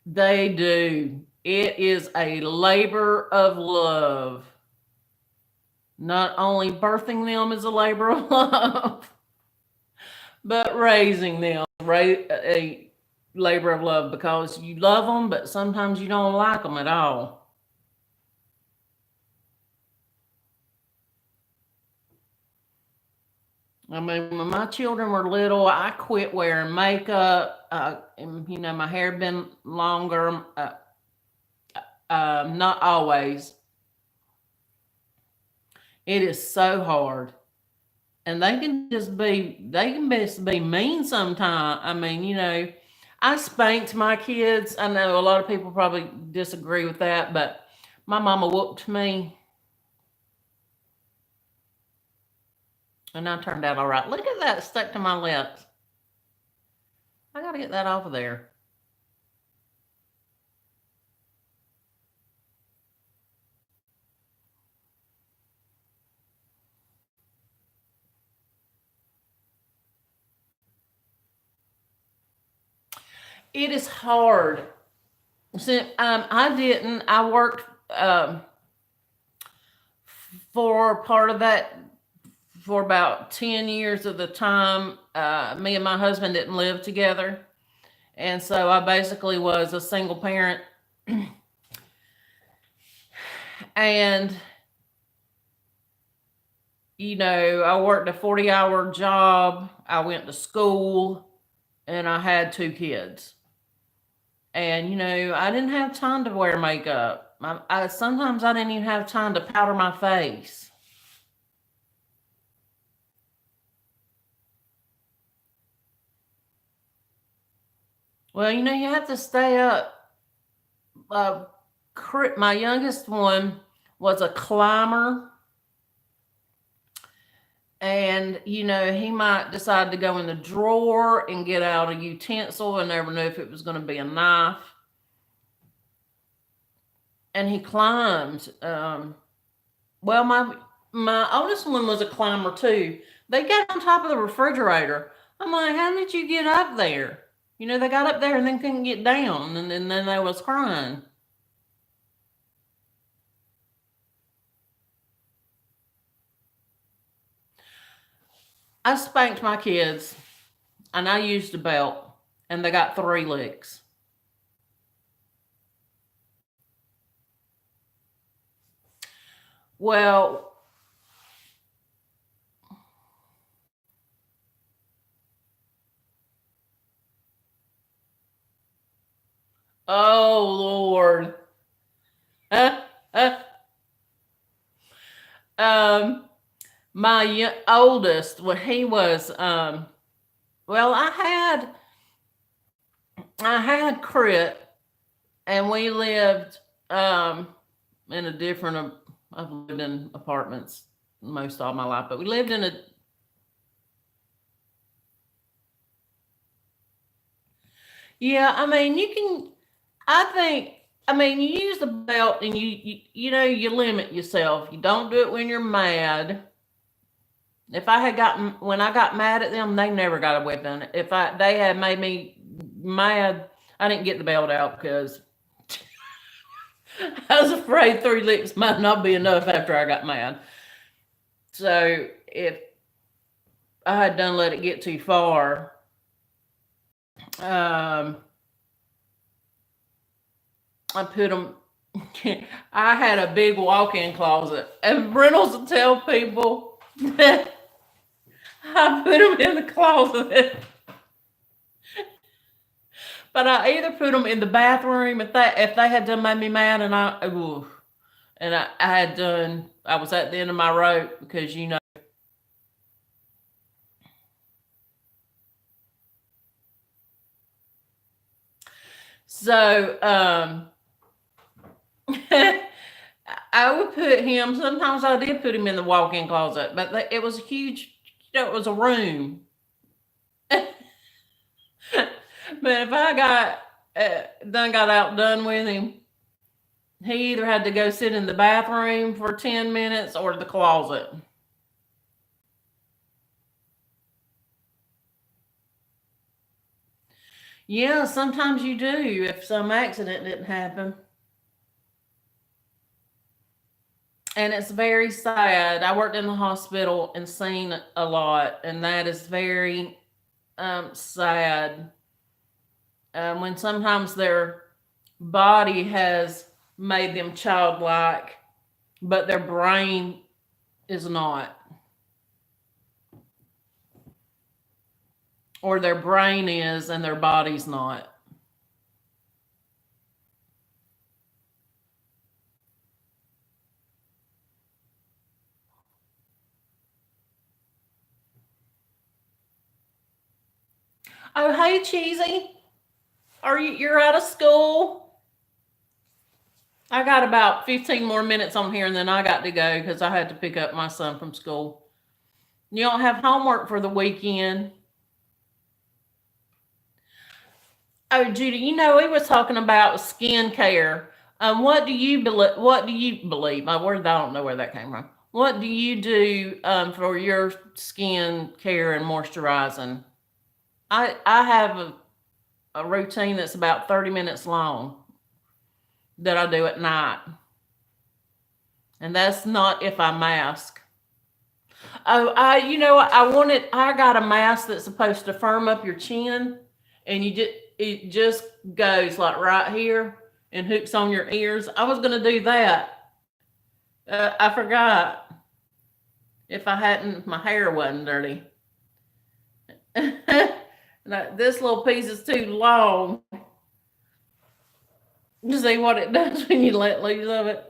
They do. It is a labor of love. Not only birthing them is a labor of love, but raising them a labor of love, because you love them, but sometimes you don't like them at all. I mean, when my children were little, I quit wearing makeup. And, my hair had been longer. Not always. It is so hard. And they can just be mean sometimes. I mean, I spanked my kids. I know a lot of people probably disagree with that, but my mama whooped me, and I turned out all right. Look at that stuck to my lips. I got to get that off of there. It is hard. So, I didn't. I worked for part of that for about 10 years of the time. Me and my husband didn't live together. And so I basically was a single parent. And, I worked a 40-hour job. I went to school and I had two kids. And, I didn't have time to wear makeup. Sometimes I didn't even have time to powder my face. Well, you have to stay up. Uh, my youngest one was a climber, and he might decide to go in the drawer and get out a utensil and never knew if it was going to be a knife. And he climbed. Well, my oldest one was a climber too. They got on top of the refrigerator. I'm like, how did you get up there? They got up there and then couldn't get down, and then they was crying. I spanked my kids, and I used a belt, and they got 3 licks. Well, oh Lord. um, my oldest, when he was, well, I had Crit, and we lived in a different. I've lived in apartments most all my life, but we lived in a. Yeah, I mean, you can. I think. I mean, you use the belt, and you limit yourself. You don't do it when you're mad. If I had gotten when I got mad at them, they never got a weapon. If they had made me mad, I didn't get the belt out because I was afraid 3 licks might not be enough after I got mad. So if I had done let it get too far, um, I put them. I had a big walk-in closet, and Reynolds will tell people that I put them in the closet. But I either put them in the bathroom if they had done made me mad, and I was at the end of my rope because so I would put him. Sometimes I did put him in the walk-in closet, but it was a huge. It was a room. But if I got outdone with him, he either had to go sit in the bathroom for 10 minutes or the closet. Yeah, sometimes you do if some accident didn't happen. And it's very sad. I worked in the hospital and seen a lot, and that is very sad. When sometimes their body has made them childlike, but their brain is not. or their brain is and their body's not. Oh, hey, Cheesy. You're out of school? I got about 15 more minutes on here and then I got to go because I had to pick up my son from school. You don't have homework for the weekend. Oh, Judy, we was talking about skin care. What do you believe? What do you believe? My word, I don't know where that came from. What do you do for your skin care and moisturizing? I have a routine that's about 30 minutes long that I do at night, and that's not if I mask. Oh, I got a mask that's supposed to firm up your chin, and it just goes like right here and hooks on your ears. I was gonna do that. I forgot. If I hadn't, if my hair wasn't dirty. This little piece is too long. You see what it does when you let loose of it.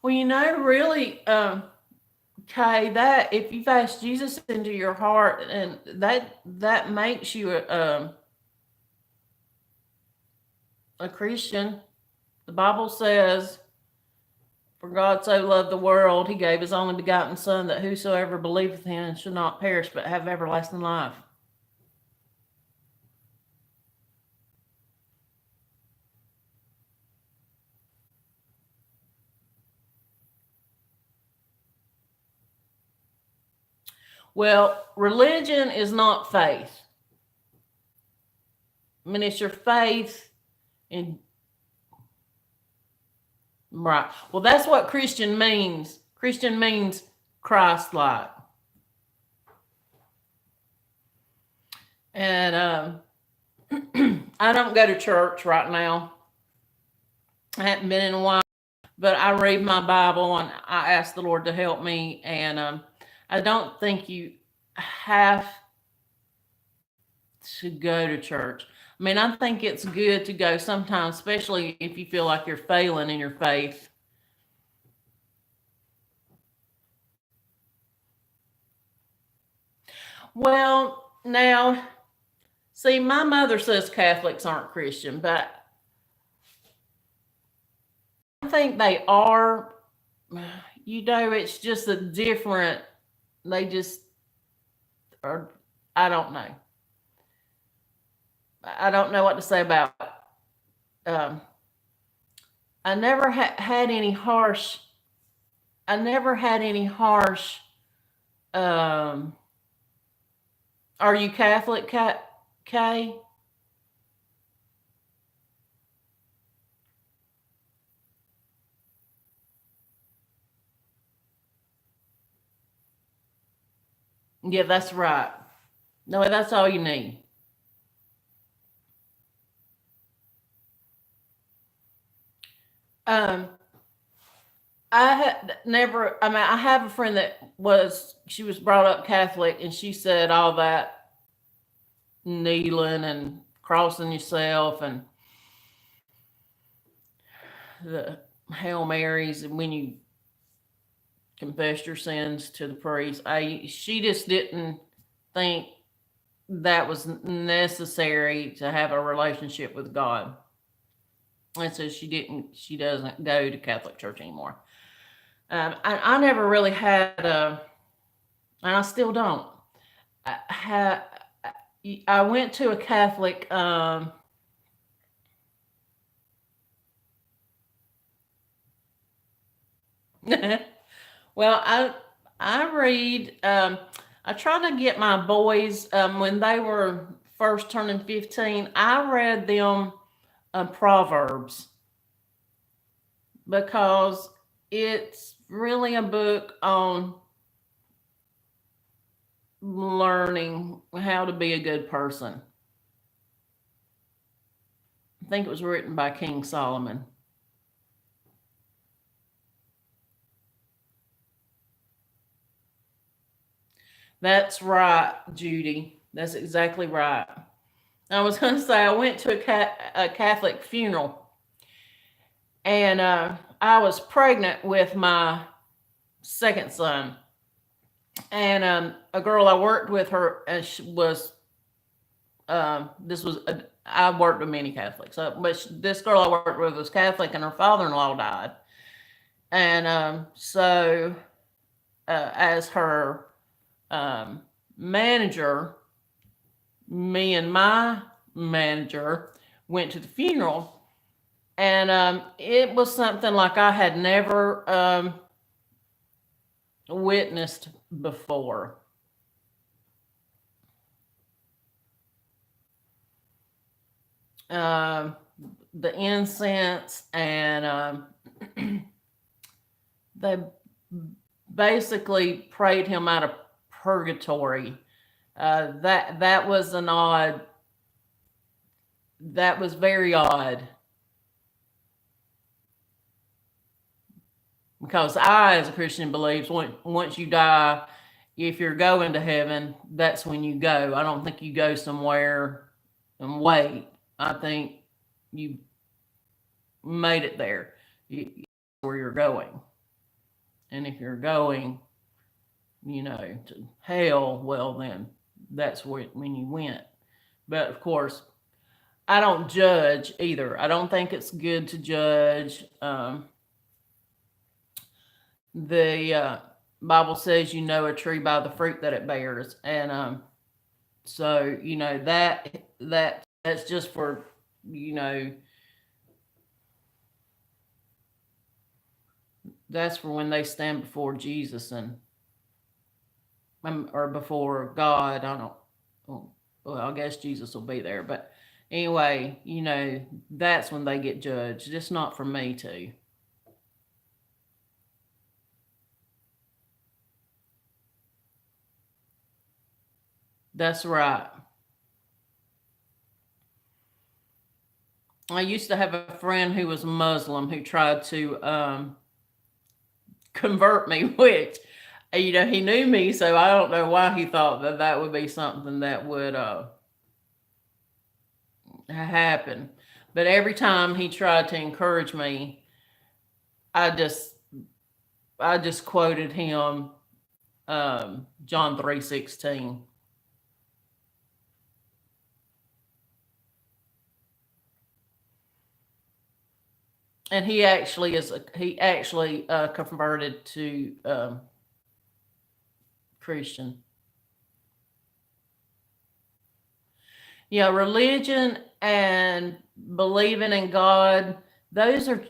Well, really, Kay, that if you've asked Jesus into your heart, and that makes you a Christian. The Bible says, "For God so loved the world, He gave His only begotten Son, that whosoever believeth in Him should not perish, but have everlasting life." Well, religion is not faith. I mean, it's your faith in. Right. Well, that's what Christian means. Christian means Christ-like. And I don't go to church right now. I haven't been in a while, but I read my Bible and I ask the Lord to help me. And I don't think you have to go to church. I mean, I think it's good to go sometimes, especially if you feel like you're failing in your faith. Well, now, see, my mother says Catholics aren't Christian, but I think they are. It's just a different, they just are, I don't know. I don't know what to say about. Um, I never had any harsh. I never had any harsh. Um, are you Catholic, Kay? Yeah, that's right. No, that's all you need. Um, I had never. I mean, I have a friend that she was brought up Catholic, and she said all that kneeling and crossing yourself and the Hail Marys, and when you confess your sins to the priest. She just didn't think that was necessary to have a relationship with God, and so she doesn't go to Catholic church anymore. I never really had a, and I still don't. I went to a Catholic. Well, I read. I try to get my boys when they were first turning 15. I read them Proverbs because it's really a book on learning how to be a good person. think it was written by King Solomon. That's right, Judy. That's exactly right. I was going to say, I went to a Catholic funeral, and I was pregnant with my second son. And a girl I worked with her, she was, I worked with many Catholics, but this girl I worked with was Catholic, and her father in law died. And so, as her manager, me and my manager went to the funeral, and it was something like I had never witnessed before. Um, the incense, and they basically prayed him out of purgatory. That was an odd. That was very odd, because I, as a Christian, believes once you die, if you're going to heaven, that's when you go. I don't think you go somewhere and wait. I think you made it there. Where you're going, and if you're going, to hell, well, then that's when you went. But of course, I don't judge either. I don't think it's good to judge. The Bible says you know a tree by the fruit that it bears, and so that's just for that's for when they stand before Jesus, and or before God. I don't. Well, I guess Jesus will be there, but anyway, that's when they get judged. It's not for me to. That's right. I used to have a friend who was Muslim who tried to convert me, which, he knew me, so I don't know why he thought that would be something that would happen. But every time he tried to encourage me, I just quoted him John 3:16. And he actually converted to Christian. Yeah, religion and believing in God, those are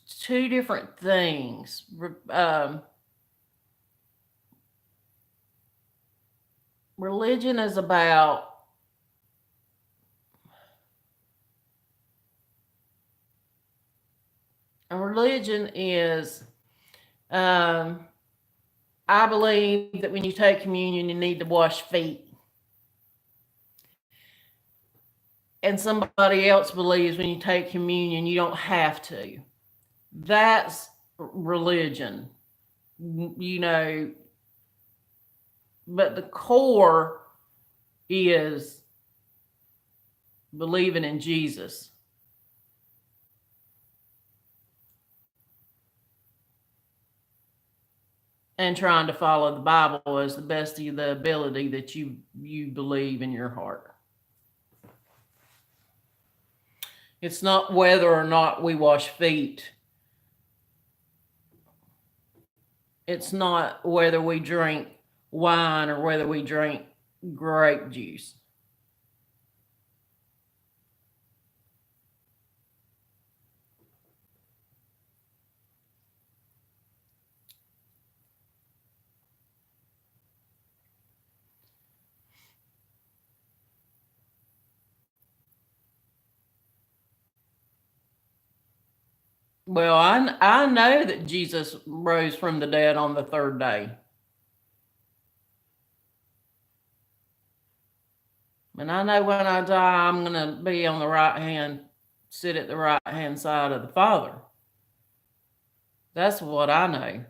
two different things. Religion is about religion is I believe that when you take communion, you need to wash feet. And somebody else believes when you take communion, you don't have to. That's religion, but the core is believing in Jesus. And trying to follow the Bible as the best of the ability that you believe in your heart. It's not whether or not we wash feet. It's not whether we drink wine or whether we drink grape juice. Well, I know that Jesus rose from the dead on the third day. And I know when I die, I'm going to be on the right hand sit at the right hand side of the Father. That's what I know.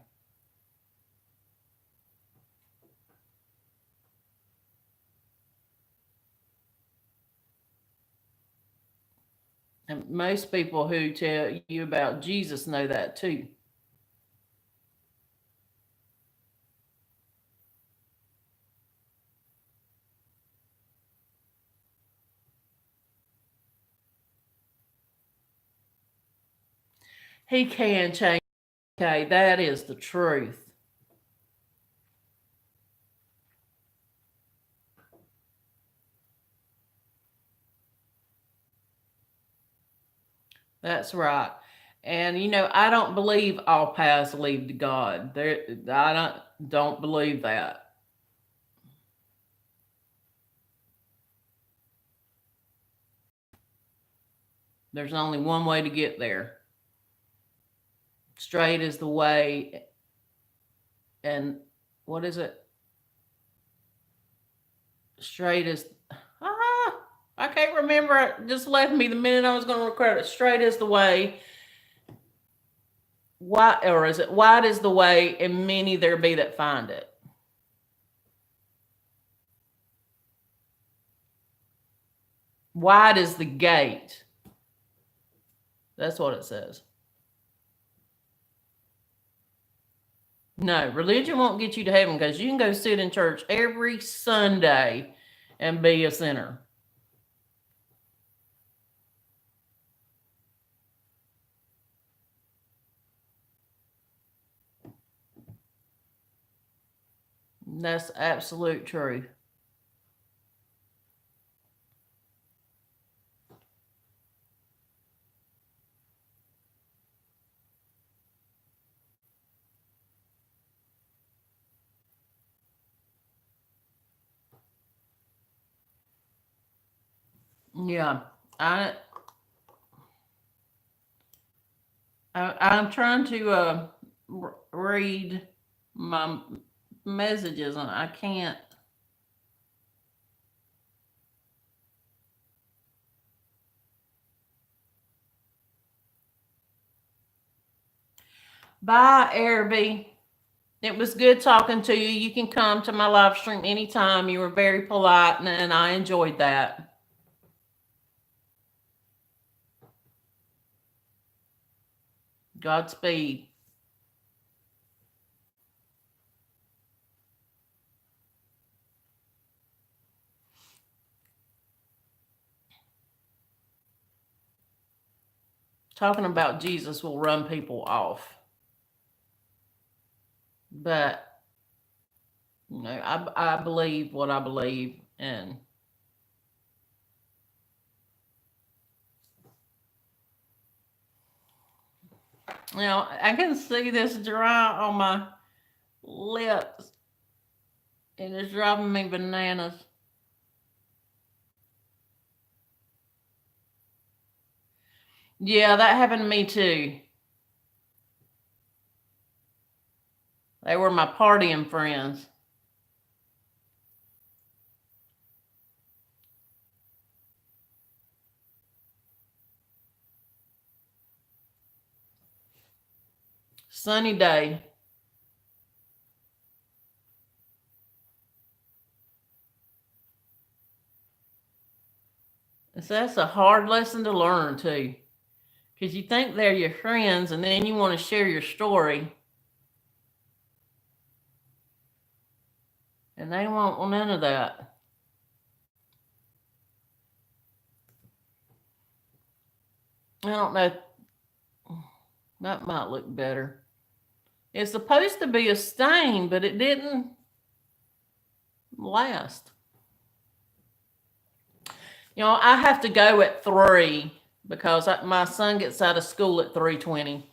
And most people who tell you about Jesus know that too. He can change. Okay, that is the truth. That's right. And I don't believe all paths lead to God. I don't believe that. There's only one way to get there. Straight is the way, and what is it? Straight is I can't remember. It just left me the minute I was going to record it. Straight is the way. Why, or is it wide is the way, and many there be that find it. Wide is the gate. That's what it says. No, religion won't get you to heaven because you can go sit in church every Sunday and be a sinner. That's absolute truth. Yeah, I, I'm trying to read my messages and I can't. Bye, Araby. It was good talking to you. You can come to my live stream anytime. You were very polite and I enjoyed that. Godspeed. Talking about Jesus will run people off. But, I believe what I believe. And I can see this dry on my lips. And it's driving me bananas. Yeah, that happened to me too. They were my partying friends. Sunny day. So that's a hard lesson to learn too. Because you think they're your friends and then you want to share your story. And they won't want none of that. I don't know. That might look better. It's supposed to be a stain, but it didn't last. I have to go at 3 because my son gets out of school at 3:20.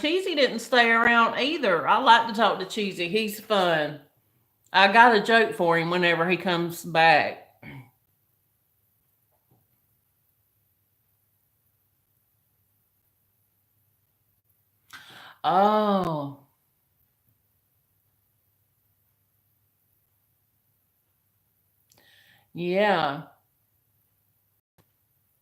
Cheesy didn't stay around either. I like to talk to Cheesy. He's fun. I got a joke for him whenever he comes back. Oh. Yeah.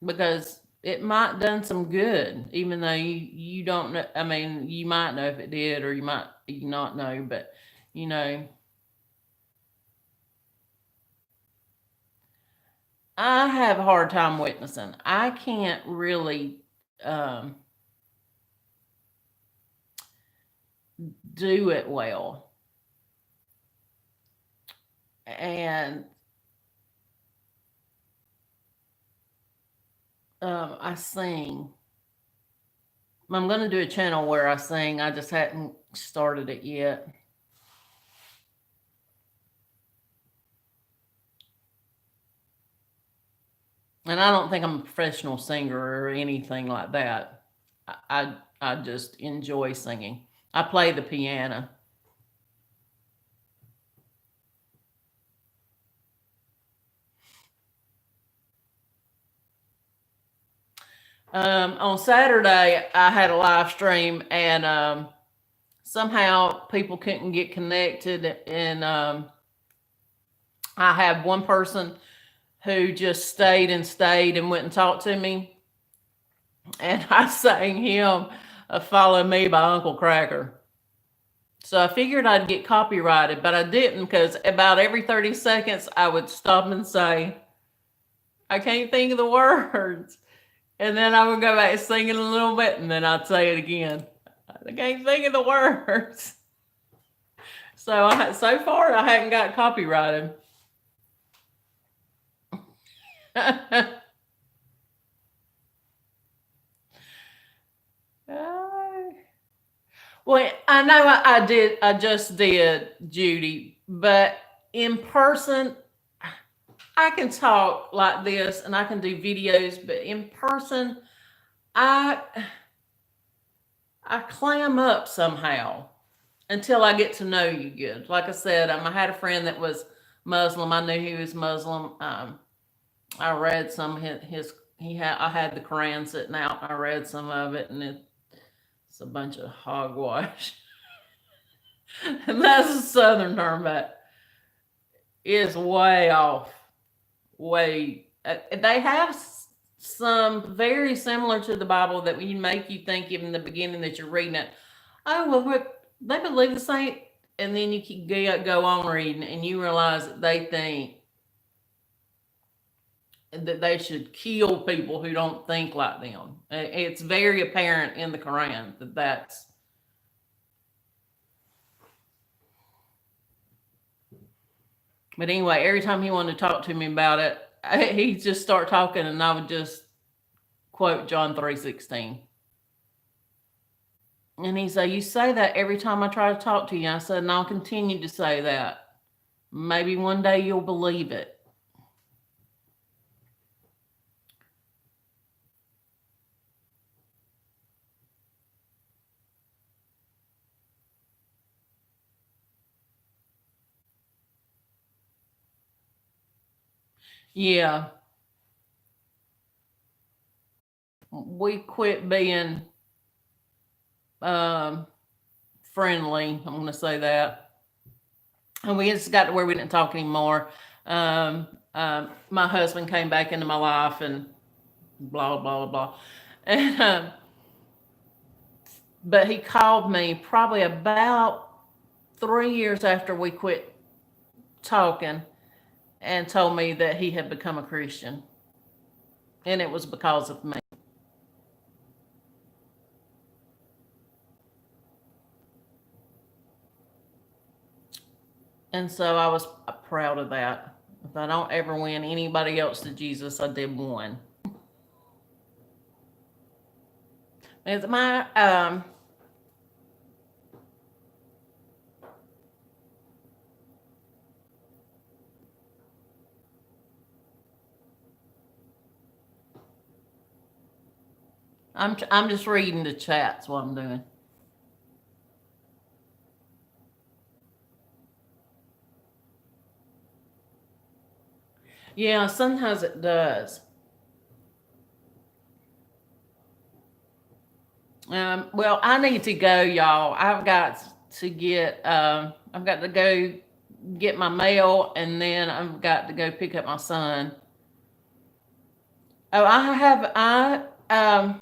Because it might done some good, even though you don't know. I mean, you might know if it did, or you not know, but you know, I have a hard time witnessing. I can't really do it well, and I sing. I'm going to do a channel where I sing. I just hadn't started it yet. And I don't think I'm a professional singer or anything like that. I just enjoy singing. I play the piano. On Saturday, I had a live stream, and somehow people couldn't get connected. And I had one person who just stayed and went and talked to me. And I sang him Follow Me by Uncle Kracker. So I figured I'd get copyrighted, but I didn't, because about every 30 seconds I would stop and say, I can't think of the words. And then I would go back singing a little bit, and then I'd say it again. I can't think of the words. So far I hadn't got copyrighted. Well, I know I just did, Judy, but in person, I can talk like this and I can do videos, but in person, I I clam up somehow until I get to know you good. Like I said, I had a friend that was Muslim. I knew he was Muslim. I read some of his I had the Quran sitting out. I read some of it, and it's a bunch of hogwash. And that's a Southern term, but it's way off. Way they have some very similar to the Bible that we make you think in the beginning that you're reading it. Oh well, what they believe the same, and then you keep go on reading, and you realize that they think that they should kill people who don't think like them. It's very apparent in the Quran that that's. But anyway, every time he wanted to talk to me about it, he'd just start talking, and I would just quote John 3:16. And he said, "You say that every time I try to talk to you." I said, "And I'll continue to say that. Maybe one day you'll believe it." Yeah, we quit being um, friendly. I'm going to say that. And we just got to where we didn't talk anymore. My husband came back into my life, and blah, blah, blah. And, but he called me probably about 3 years after we quit talking, and told me that he had become a Christian. And it was because of me. And so I was proud of that. If I don't ever win anybody else to Jesus, I did one. It's my I'm just reading the chats what I'm doing. Yeah, sometimes it does. Well, I need to go, y'all. I've got to go get my mail, and then I've got to go pick up my son. Oh, I um,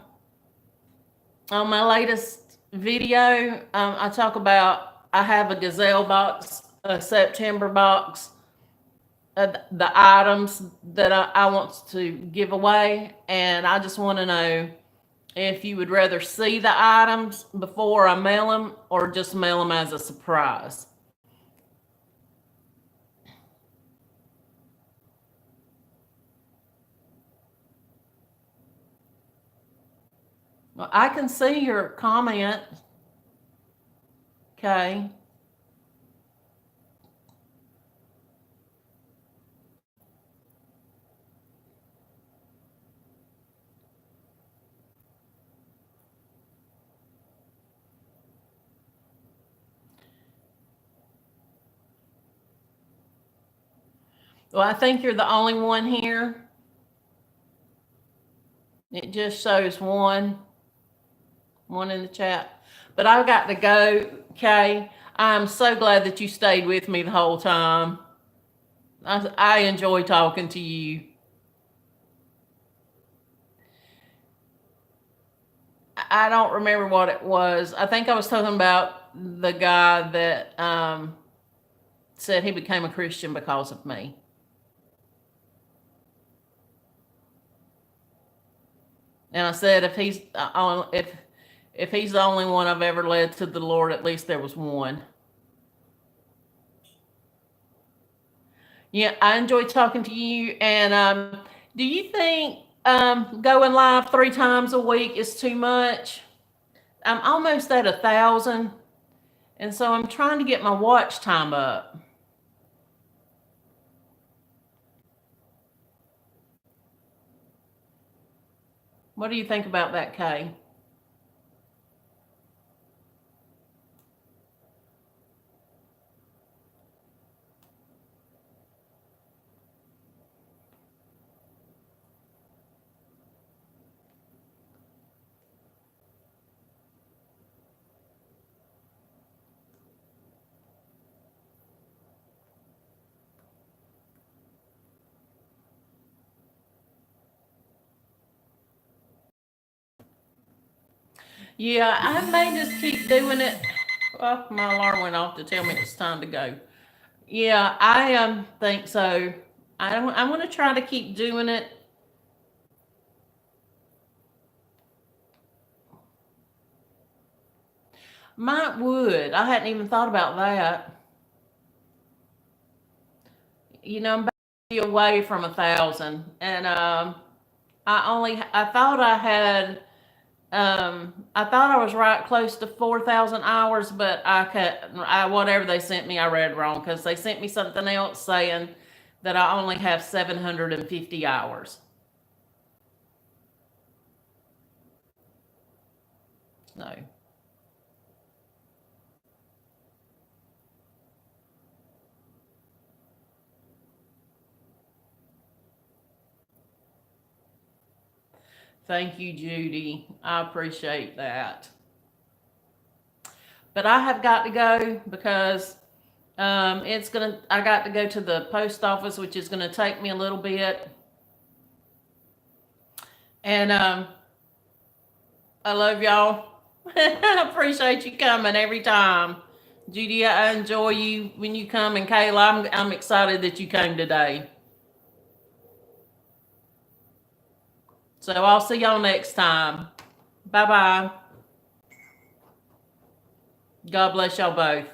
on my latest video, I talk about I have a Gazelle box, a September box, the items that I want to give away, and I just want to know if you would rather see the items before I mail them or just mail them as a surprise. Well, I can see your comment. Okay. Well, I think you're the only one here. It just shows one in the chat. But I've got to go, Kay. I'm so glad that you stayed with me the whole time. I enjoy talking to you. I don't remember what it was. I think I was talking about the guy that said he became a Christian because of me. And I said if he's the only one I've ever led to the Lord, at least there was one. Yeah, I enjoy talking to you. And do you think going live 3 times a week is too much? I'm almost at 1,000, and so I'm trying to get my watch time up. What do you think about that, Kay? Yeah, I may just keep doing it. Well, my alarm went off to tell me it's time to go. Yeah, I think so. I'm going to try to keep doing it. Might would. I hadn't even thought about that. I'm away from 1,000, and I thought I thought I was right close to 4,000 hours, but whatever they sent me, I read wrong because they sent me something else saying that I only have 750 hours. No. Thank you, Judy. I appreciate that. But I have got to go because I got to go to the post office, which is gonna take me a little bit. And I love y'all. I appreciate you coming every time. Judy, I enjoy you when you come, and Kayla, I'm excited that you came today. So I'll see y'all next time. Bye bye. God bless y'all both.